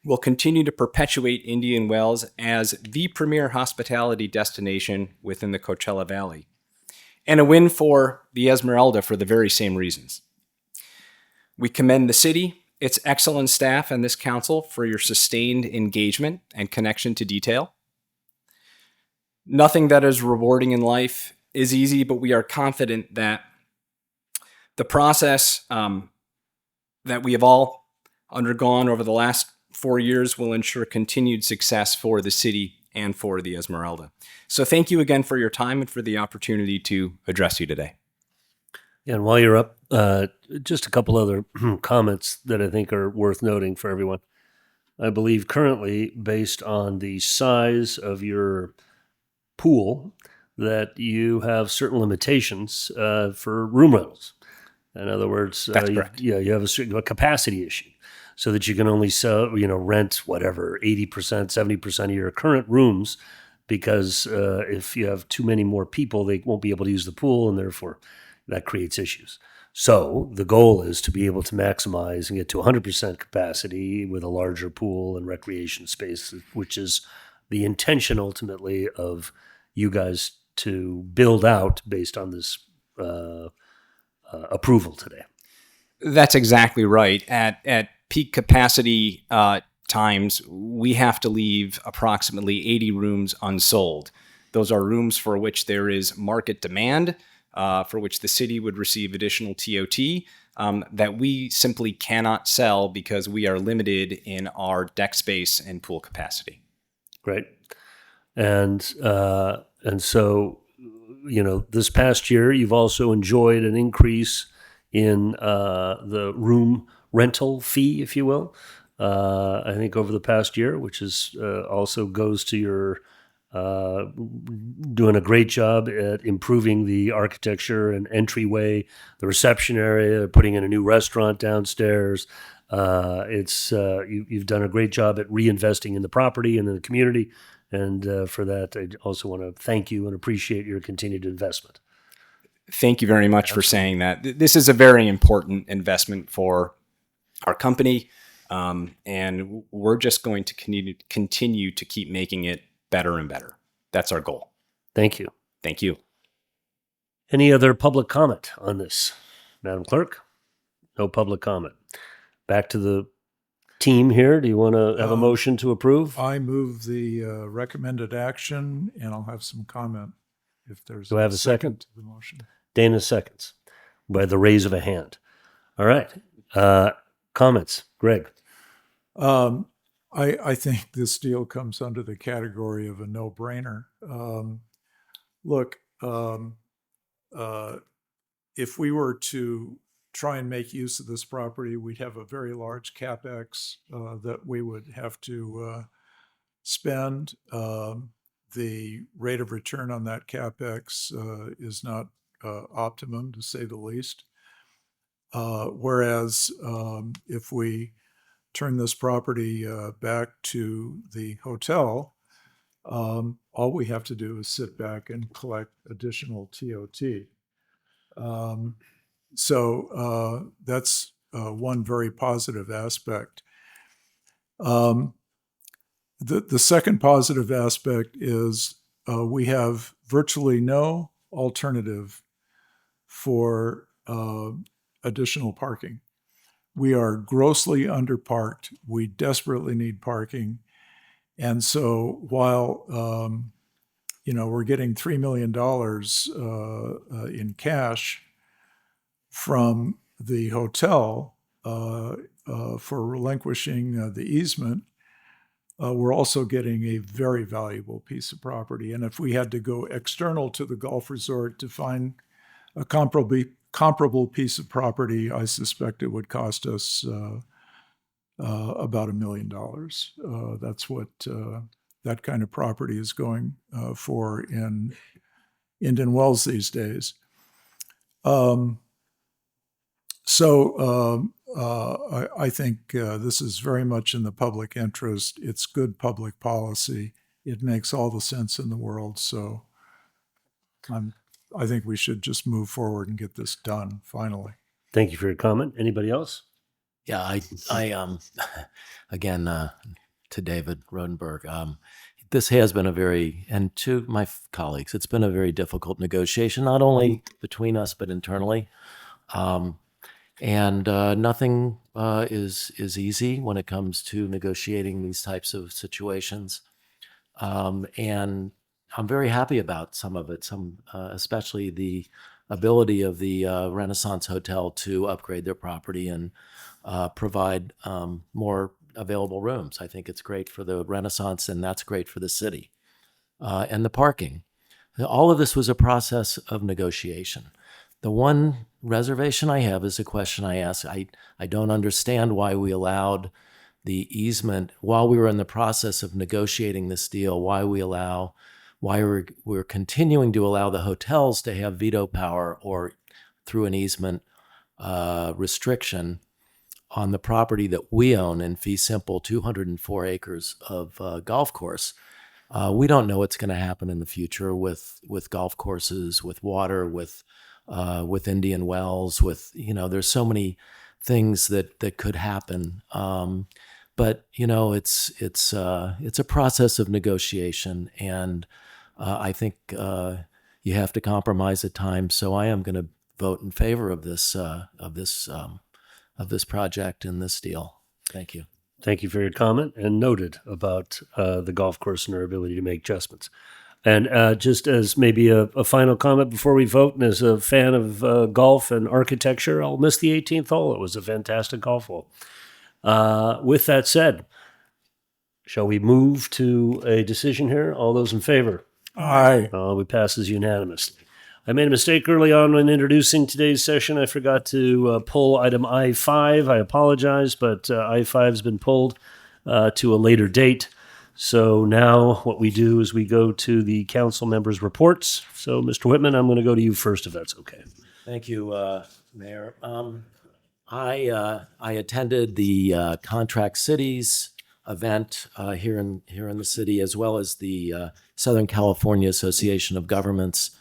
will continue to perpetuate Indian Wells as the premier hospitality destination within the Coachella Valley. And a win for the Esmeralda for the very same reasons. We commend the city, its excellent staff, and this council for your sustained engagement and connection to detail. Nothing that is rewarding in life is easy, but we are confident that the process that we have all undergone over the last 4 years will ensure continued success for the city and for the Esmeralda. So thank you again for your time and for the opportunity to address you today. And while you're up, just a couple other comments that I think are worth noting for everyone. I believe currently, based on the size of your pool, that you have certain limitations for room rentals. In other words, That's correct. you have a capacity issue, so that you can only rent whatever 80%, 70% of your current rooms, because if you have too many more people, they won't be able to use the pool, and therefore that creates issues. So the goal is to be able to maximize and get to 100% capacity with a larger pool and recreation space, which is the intention ultimately of you guys to build out based on this approval today. That's exactly right. At peak capacity times, we have to leave approximately 80 rooms unsold. Those are rooms for which there is market demand, for which the city would receive additional TOT, that we simply cannot sell because we are limited in our deck space and pool capacity. Great. And so, this past year, you've also enjoyed an increase in the room rental fee, if you will. I think over the past year, which is also goes to your doing a great job at improving the architecture and entryway, the reception area, putting in a new restaurant downstairs. You've done a great job at reinvesting in the property and in the community. And for that, I also want to thank you and appreciate your continued investment. Thank you very much for saying that. This is a very important investment for our company, and we're just going to continue to keep making it better and better. That's our goal. Thank you. Thank you. Any other public comment on this, Madam Clerk? No public comment. Back to the team here. Do you want to have a motion to approve? I move the recommended action, and I'll have some comment if there's. Do I have a second? To the motion. Dana seconds by the raise of a hand. All right. Comments, Greg. I think this deal comes under the category of a no-brainer. Look, if we were to try and make use of this property, we'd have a very large CapEx that we would have to spend. The rate of return on that CapEx is not optimum, to say the least. Whereas if we turn this property back to the hotel, all we have to do is sit back and collect additional TOT. So that's one very positive aspect. The second positive aspect is we have virtually no alternative for additional parking. We are grossly underparked. We desperately need parking. And so while, we're getting $3 million in cash from the hotel for relinquishing the easement, we're also getting a very valuable piece of property. And if we had to go external to the golf resort to find a comparable piece of property, I suspect it would cost us about $1 million. That's what that kind of property is going for in Indian Wells these days. So I think this is very much in the public interest. It's good public policy. It makes all the sense in the world. So I think we should just move forward and get this done finally. Thank you for your comment. Anybody else? Yeah, I again, to David Rodenberg, this has been and to my colleagues, it's been a very difficult negotiation, not only between us, but internally. And nothing is easy when it comes to negotiating these types of situations. And I'm very happy about some of it, especially the ability of the Renaissance Hotel to upgrade their property and provide more available rooms. I think it's great for the Renaissance, and that's great for the city. And the parking. All of this was a process of negotiation. The one reservation I have is a question I ask. I don't understand why we allowed the easement while we were in the process of negotiating this deal, why we're continuing to allow the hotels to have veto power or through an easement restriction on the property that we own in fee simple 204 acres of golf course. We don't know what's going to happen in the future with golf courses, with water, with Indian Wells, there's so many things that could happen. But it's a process of negotiation, and I think you have to compromise at times. So I am going to vote in favor of this project and this deal. Thank you. Thank you for your comment, and noted about the golf course and our ability to make adjustments. And just as maybe a final comment before we vote, and as a fan of golf and architecture, I'll miss the 18th hole. It was a fantastic golf hole. With that said, shall we move to a decision here? All those in favor? Aye. It passes unanimously. I made a mistake early on when introducing today's session. I forgot to pull item I-5. I apologize, but I-5 has been pulled to a later date. So now what we do is we go to the council members' reports. So, Mr. Whitman, I'm going to go to you first, if that's okay. Thank you, Mayor. I attended the Contract Cities event here in the city, as well as the Southern California Association of Governments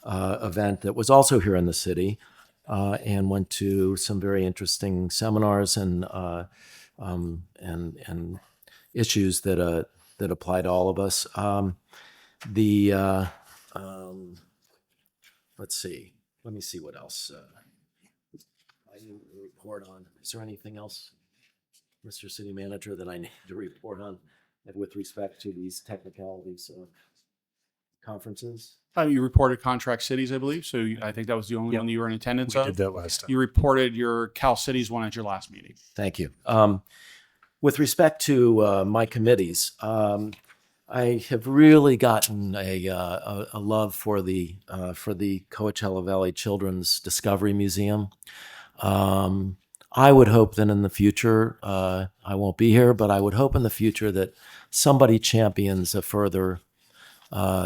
event that was also here in the city, and went to some very interesting seminars and issues that apply to all of us. Let's see. Let me see what else I need to report on. Is there anything else, Mr. City Manager, that I need to report on with respect to these technicalities of conferences? You reported Contract Cities, I believe. So I think that was the only one you were in attendance We of. did that last time. You reported your Cal Cities one at your last meeting. Thank you. With respect to my committees, I have really gotten a love for the Coachella Valley Children's Discovery Museum. I would hope that in the future, I won't be here, but I would hope in the future that somebody champions a further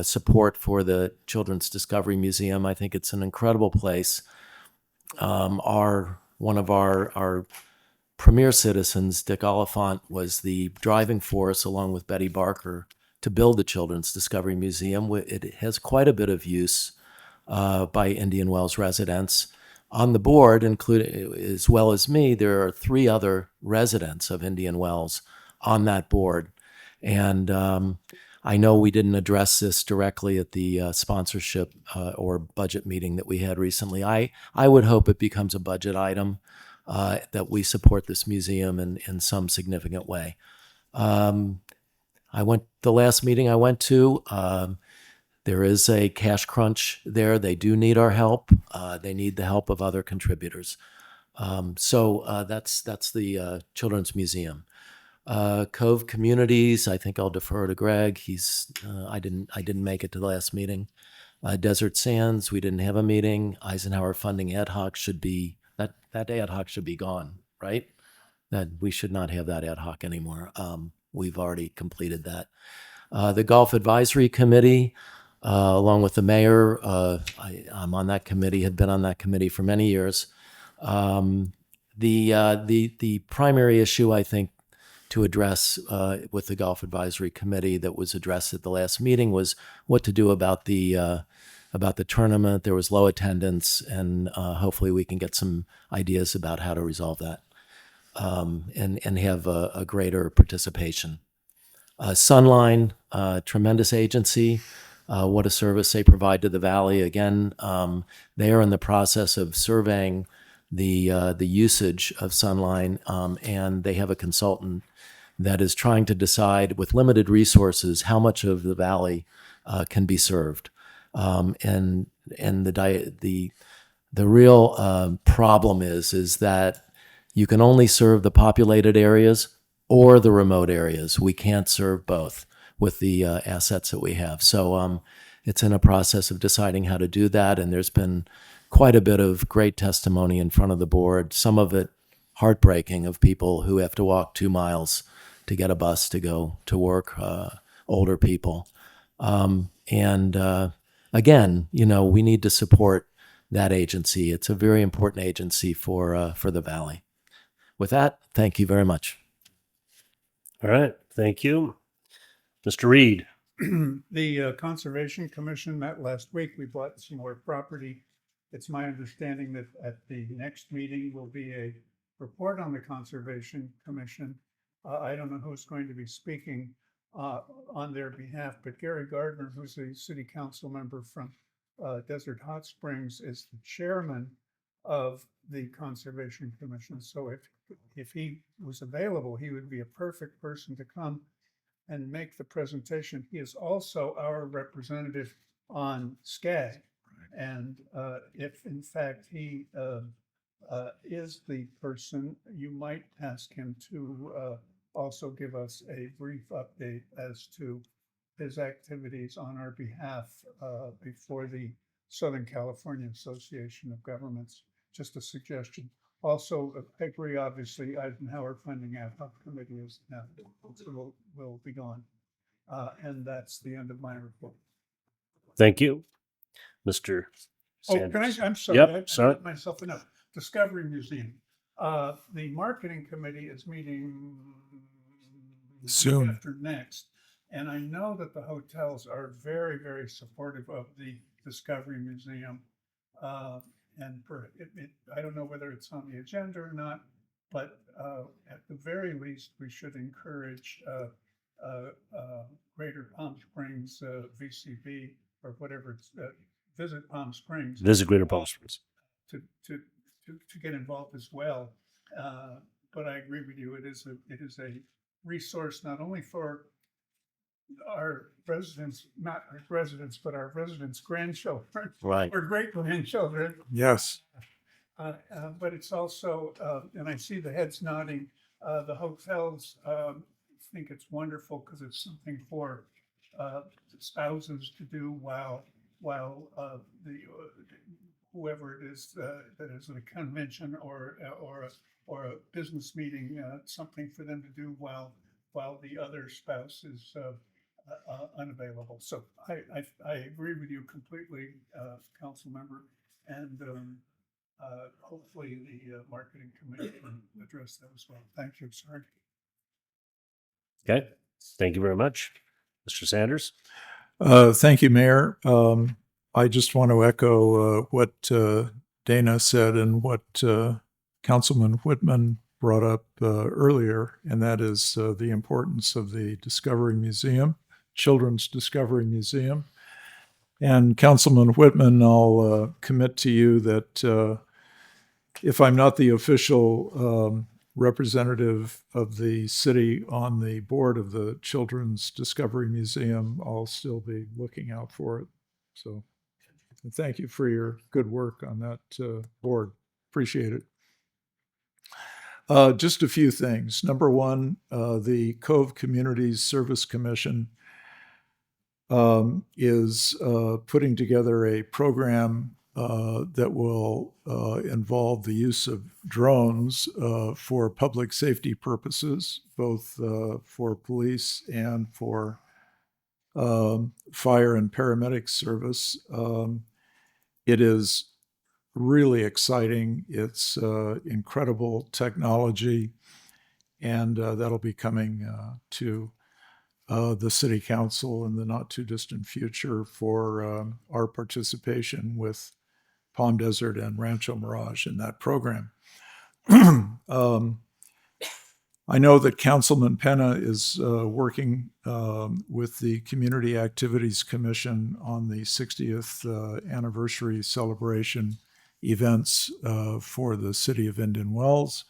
support for the Children's Discovery Museum. I think it's an incredible place. One of our premier citizens, Dick Oliphant, was the driving force, along with Betty Barker, to build the Children's Discovery Museum. It has quite a bit of use by Indian Wells residents. On the board, including as well as me, there are 3 other residents of Indian Wells on that board. And I know we didn't address this directly at the sponsorship or budget meeting that we had recently. I would hope it becomes a budget item, that we support this museum in some significant way. The last meeting I went to, there is a cash crunch there. They do need our help. They need the help of other contributors. So that's the Children's Museum. Cove Communities, I think I'll defer to Greg. I didn't make it to the last meeting. Desert Sands, we didn't have a meeting. Eisenhower Funding Ad Hoc should be that ad hoc should be gone, right? That we should not have that ad hoc anymore. We've already completed that. The Golf Advisory Committee, along with the mayor, I'm on that committee, had been on that committee for many years. The primary issue, I think, to address with the Golf Advisory Committee that was addressed at the last meeting was what to do about the tournament. There was low attendance, and hopefully we can get some ideas about how to resolve that and have a greater participation. Sunline, tremendous agency. What a service they provide to the Valley. Again, they are in the process of surveying the usage of Sunline, and they have a consultant that is trying to decide, with limited resources, how much of the Valley can be served. And the real problem is that you can only serve the populated areas or the remote areas. We can't serve both with the assets that we have. So it's in a process of deciding how to do that, and there's been quite a bit of great testimony in front of the board, some of it heartbreaking, of people who have to walk 2 miles to get a bus to go to work, older people. Again, we need to support that agency. It's a very important agency for the Valley. With that, thank you very much. All right. Thank you. Mr. Reed. The Conservation Commission met last week. We bought some more property. It's my understanding that at the next meeting will be a report on the Conservation Commission. I don't know who's going to be speaking on their behalf, but Gary Gardner, who's a city council member from Desert Hot Springs, is the chairman of the Conservation Commission. So if he was available, he would be a perfect person to come and make the presentation. He is also our representative on SCAG. And if in fact he is the person, you might ask him to also give us a brief update as to his activities on our behalf before the Southern California Association of Governments. Just a suggestion. Also, I agree, obviously, Eisenhower Funding Ad Hoc Committee is now will be gone. And that's the end of my report. Thank you, Mr. Sanders. Oh, I'm sorry. Yep, I sorry. got myself enough. Discovery Museum. The marketing committee is meeting Soon. after next. And I know that the hotels are very, very supportive of the Discovery Museum. I don't know whether it's on the agenda or not, but at the very least, we should encourage Greater Palm Springs VCB or whatever it's Visit Palm Springs. Visit Greater Palm Springs. To get involved as well. But I agree with you. It is a resource not only for our residents, not our residents, but our residents' grandchildren, Right. or great grandchildren. Yes. But it's also, and I see the heads nodding. The hotels think it's wonderful because it's something for spouses to do while the whoever it is that is at a convention or a business meeting, something for them to do while the other spouse is unavailable. So I agree with you completely, council member, and hopefully the marketing committee can address that as well. Thank you. Sorry. Okay. Thank you very much. Mr. Sanders? Thank you, Mayor. I just want to echo what Dana said and what Councilman Whitman brought up earlier, and that is the importance of the Discovery Museum, Children's Discovery Museum. And Councilman Whitman, I'll commit to you that if I'm not the official representative of the city on the board of the Children's Discovery Museum, I'll still be looking out for it. So thank you for your good work on that board. Appreciate it. Just a few things. Number one, the Cove Communities Service Commission is putting together a program that will involve the use of drones for public safety purposes, both for police and for fire and paramedic service. It is really exciting. It's incredible technology, and that'll be coming to the City Council in the not too distant future for our participation with Palm Desert and Rancho Mirage in that program. I know that Councilman Penna is working with the Community Activities Commission on the 60th anniversary celebration events for the city of Indian Wells.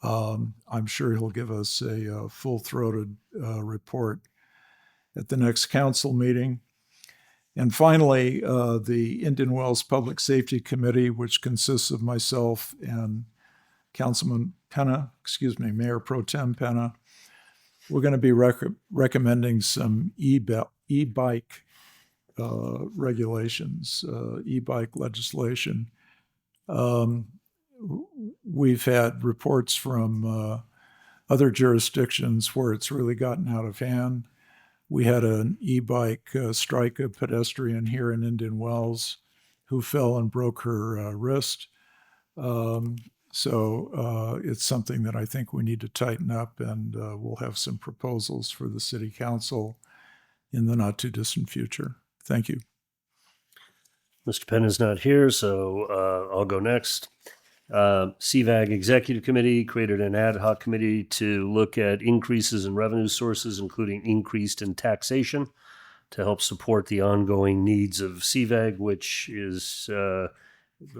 I'm sure he'll give us a full-throated report at the next council meeting. And finally, the Indian Wells Public Safety Committee, which consists of myself and Councilman Penna, Mayor Pro Tem Penna, we're going to be recommending some e-bike regulations, e-bike legislation. We've had reports from other jurisdictions where it's really gotten out of hand. We had an e-bike strike a pedestrian here in Indian Wells who fell and broke her wrist. So it's something that I think we need to tighten up, and we'll have some proposals for the City Council in the not too distant future. Thank you. Mr. Penn is not here, so I'll go next. CVAG Executive Committee created an ad hoc committee to look at increases in revenue sources, including increased in taxation, to help support the ongoing needs of CVAG, which is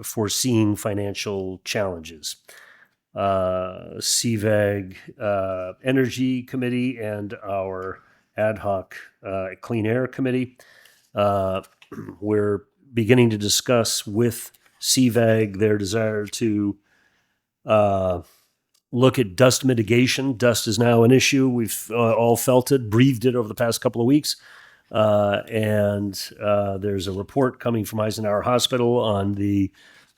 foreseeing financial challenges. CVAG Energy Committee and our ad hoc clean air committee. We're beginning to discuss with CVAG their desire to look at dust mitigation. Dust is now an issue. We've all felt it, breathed it over the past couple of weeks. And there's a report coming from Eisenhower Hospital on the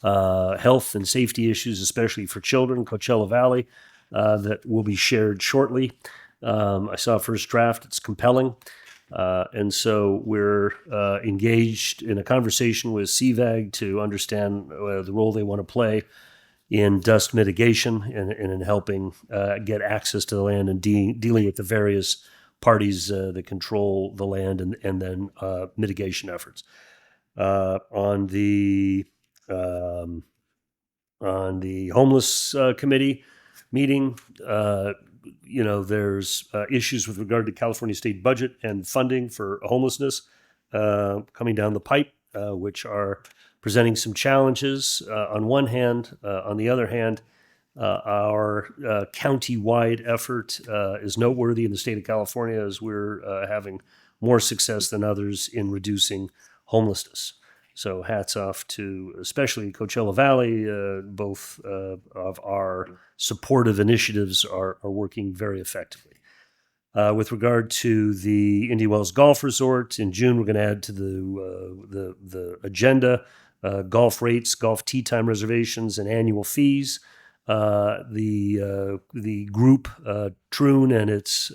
health and safety issues, especially for children, Coachella Valley, that will be shared shortly. I saw a first draft. It's compelling. And so we're engaged in a conversation with CVAG to understand the role they want to play in dust mitigation and in helping get access to the land and dealing with the various parties that control the land and then mitigation efforts. On the homeless committee meeting, there's issues with regard to California state budget and funding for homelessness coming down the pipe, which are presenting some challenges on one hand. On the other hand, our county-wide effort is noteworthy in the state of California as we're having more success than others in reducing homelessness. So hats off to especially Coachella Valley. Both of our supportive initiatives are working very effectively. With regard to the Indian Wells Golf Resort, in June we're going to add to the agenda golf rates, golf tee time reservations, and annual fees. The group, Troon, and its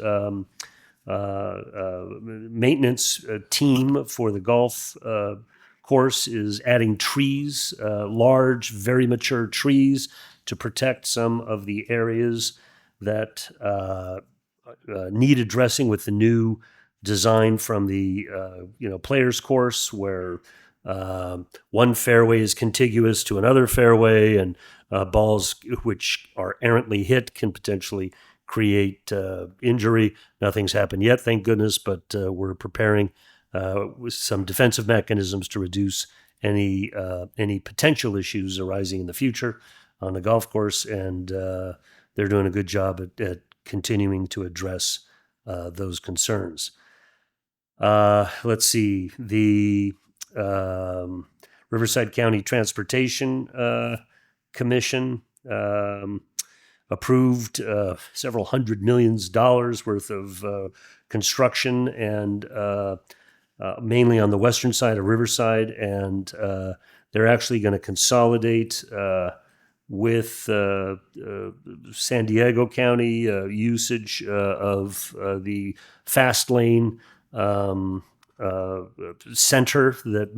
maintenance team for the golf course is adding trees, large, very mature trees, to protect some of the areas that need addressing with the new design from the players course, where one fairway is contiguous to another fairway, and balls which are errantly hit can potentially create injury. Nothing's happened yet, thank goodness, but we're preparing with some defensive mechanisms to reduce any potential issues arising in the future on the golf course, and they're doing a good job at continuing to address those concerns. Let's see, the Riverside County Transportation Commission approved several $100 million worth of construction, and mainly on the western side of Riverside, and they're actually going to consolidate with San Diego County usage of the fast lane center that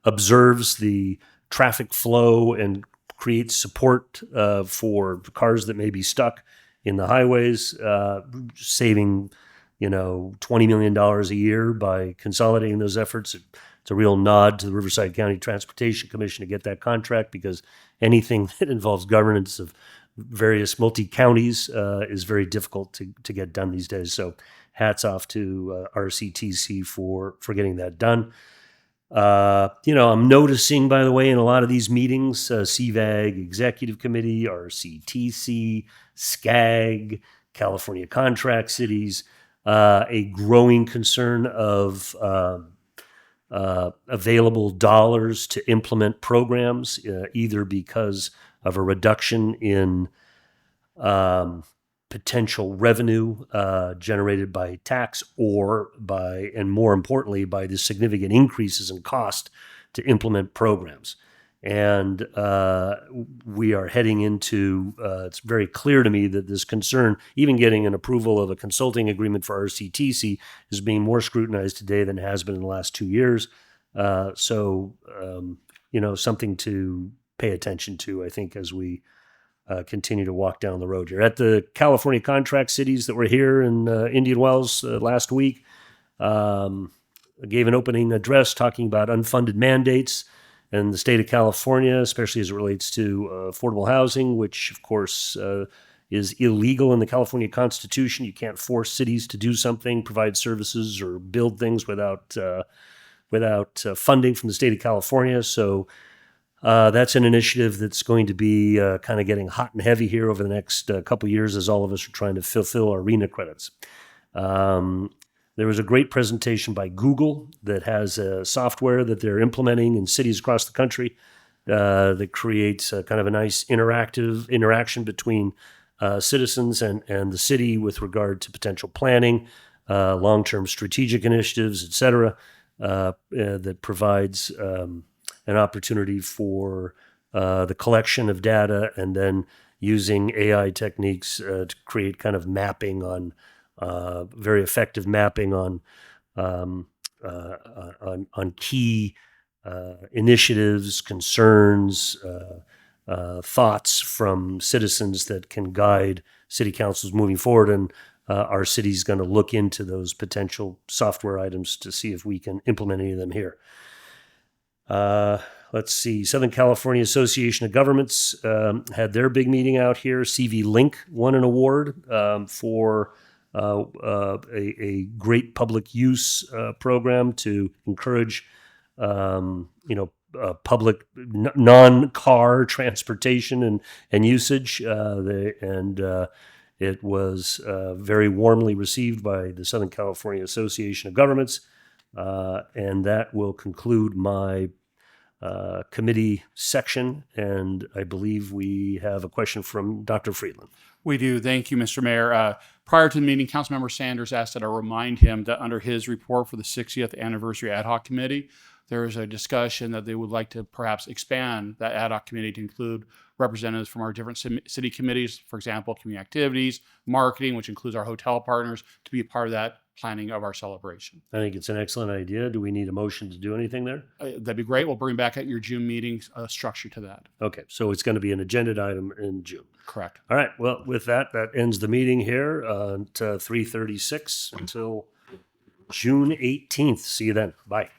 observes the traffic flow and creates support for cars that may be stuck in the highways, saving $20 million a year by consolidating those efforts. It's a real nod to the Riverside County Transportation Commission to get that contract, because anything that involves governance of various multi-counties is very difficult to get done these days. So hats off to RCTC for getting that done. I'm noticing, by the way, in a lot of these meetings, CVAG, Executive Committee, RCTC, SCAG, California Contract Cities, a growing concern of available dollars to implement programs, either because of a reduction in potential revenue generated by tax, or by, and more importantly, by the significant increases in cost to implement programs. And we are heading into, it's very clear to me that this concern, even getting an approval of a consulting agreement for RCTC, is being more scrutinized today than it has been in the last 2 years. Something to pay attention to, I think, as we continue to walk down the road here. At the California Contract Cities that were here in Indian Wells last week, I gave an opening address talking about unfunded mandates in the state of California, especially as it relates to affordable housing, which, of course, is illegal in the California Constitution. You can't force cities to do something, provide services, or build things without funding from the state of California. So that's an initiative that's going to be kind of getting hot and heavy here over the next couple of years, as all of us are trying to fulfill our RENA credits. There was a great presentation by Google that has a software that they're implementing in cities across the country that creates a kind of a nice interactive interaction between citizens and the city with regard to potential planning, long-term strategic initiatives, et cetera, that provides an opportunity for the collection of data and then using AI techniques to create kind of mapping on very effective mapping on key initiatives, concerns, thoughts from citizens that can guide city councils moving forward. And our city's going to look into those potential software items to see if we can implement any of them here. Let's see. Southern California Association of Governments had their big meeting out here. CV Link won an award for a great public use program to encourage, public non-car transportation and usage. It was very warmly received by the Southern California Association of Governments. And that will conclude my committee section. And I believe we have a question from Dr. Friedland. We do. Thank you, Mr. Mayor. Prior to the meeting, Councilmember Sanders asked that I remind him that under his report for the 60th Anniversary Ad Hoc Committee, there is a discussion that they would like to perhaps expand that ad hoc committee to include representatives from our different city committees, for example, community activities, marketing, which includes our hotel partners, to be a part of that planning of our celebration. I think it's an excellent idea. Do we need a motion to do anything there? That'd be great. We'll bring back at your June meeting a structure to that. Okay, so it's going to be an agenda item in June. Correct. All right. Well, with that, that ends the meeting here at 3:36 until June 18th. See you then. Bye.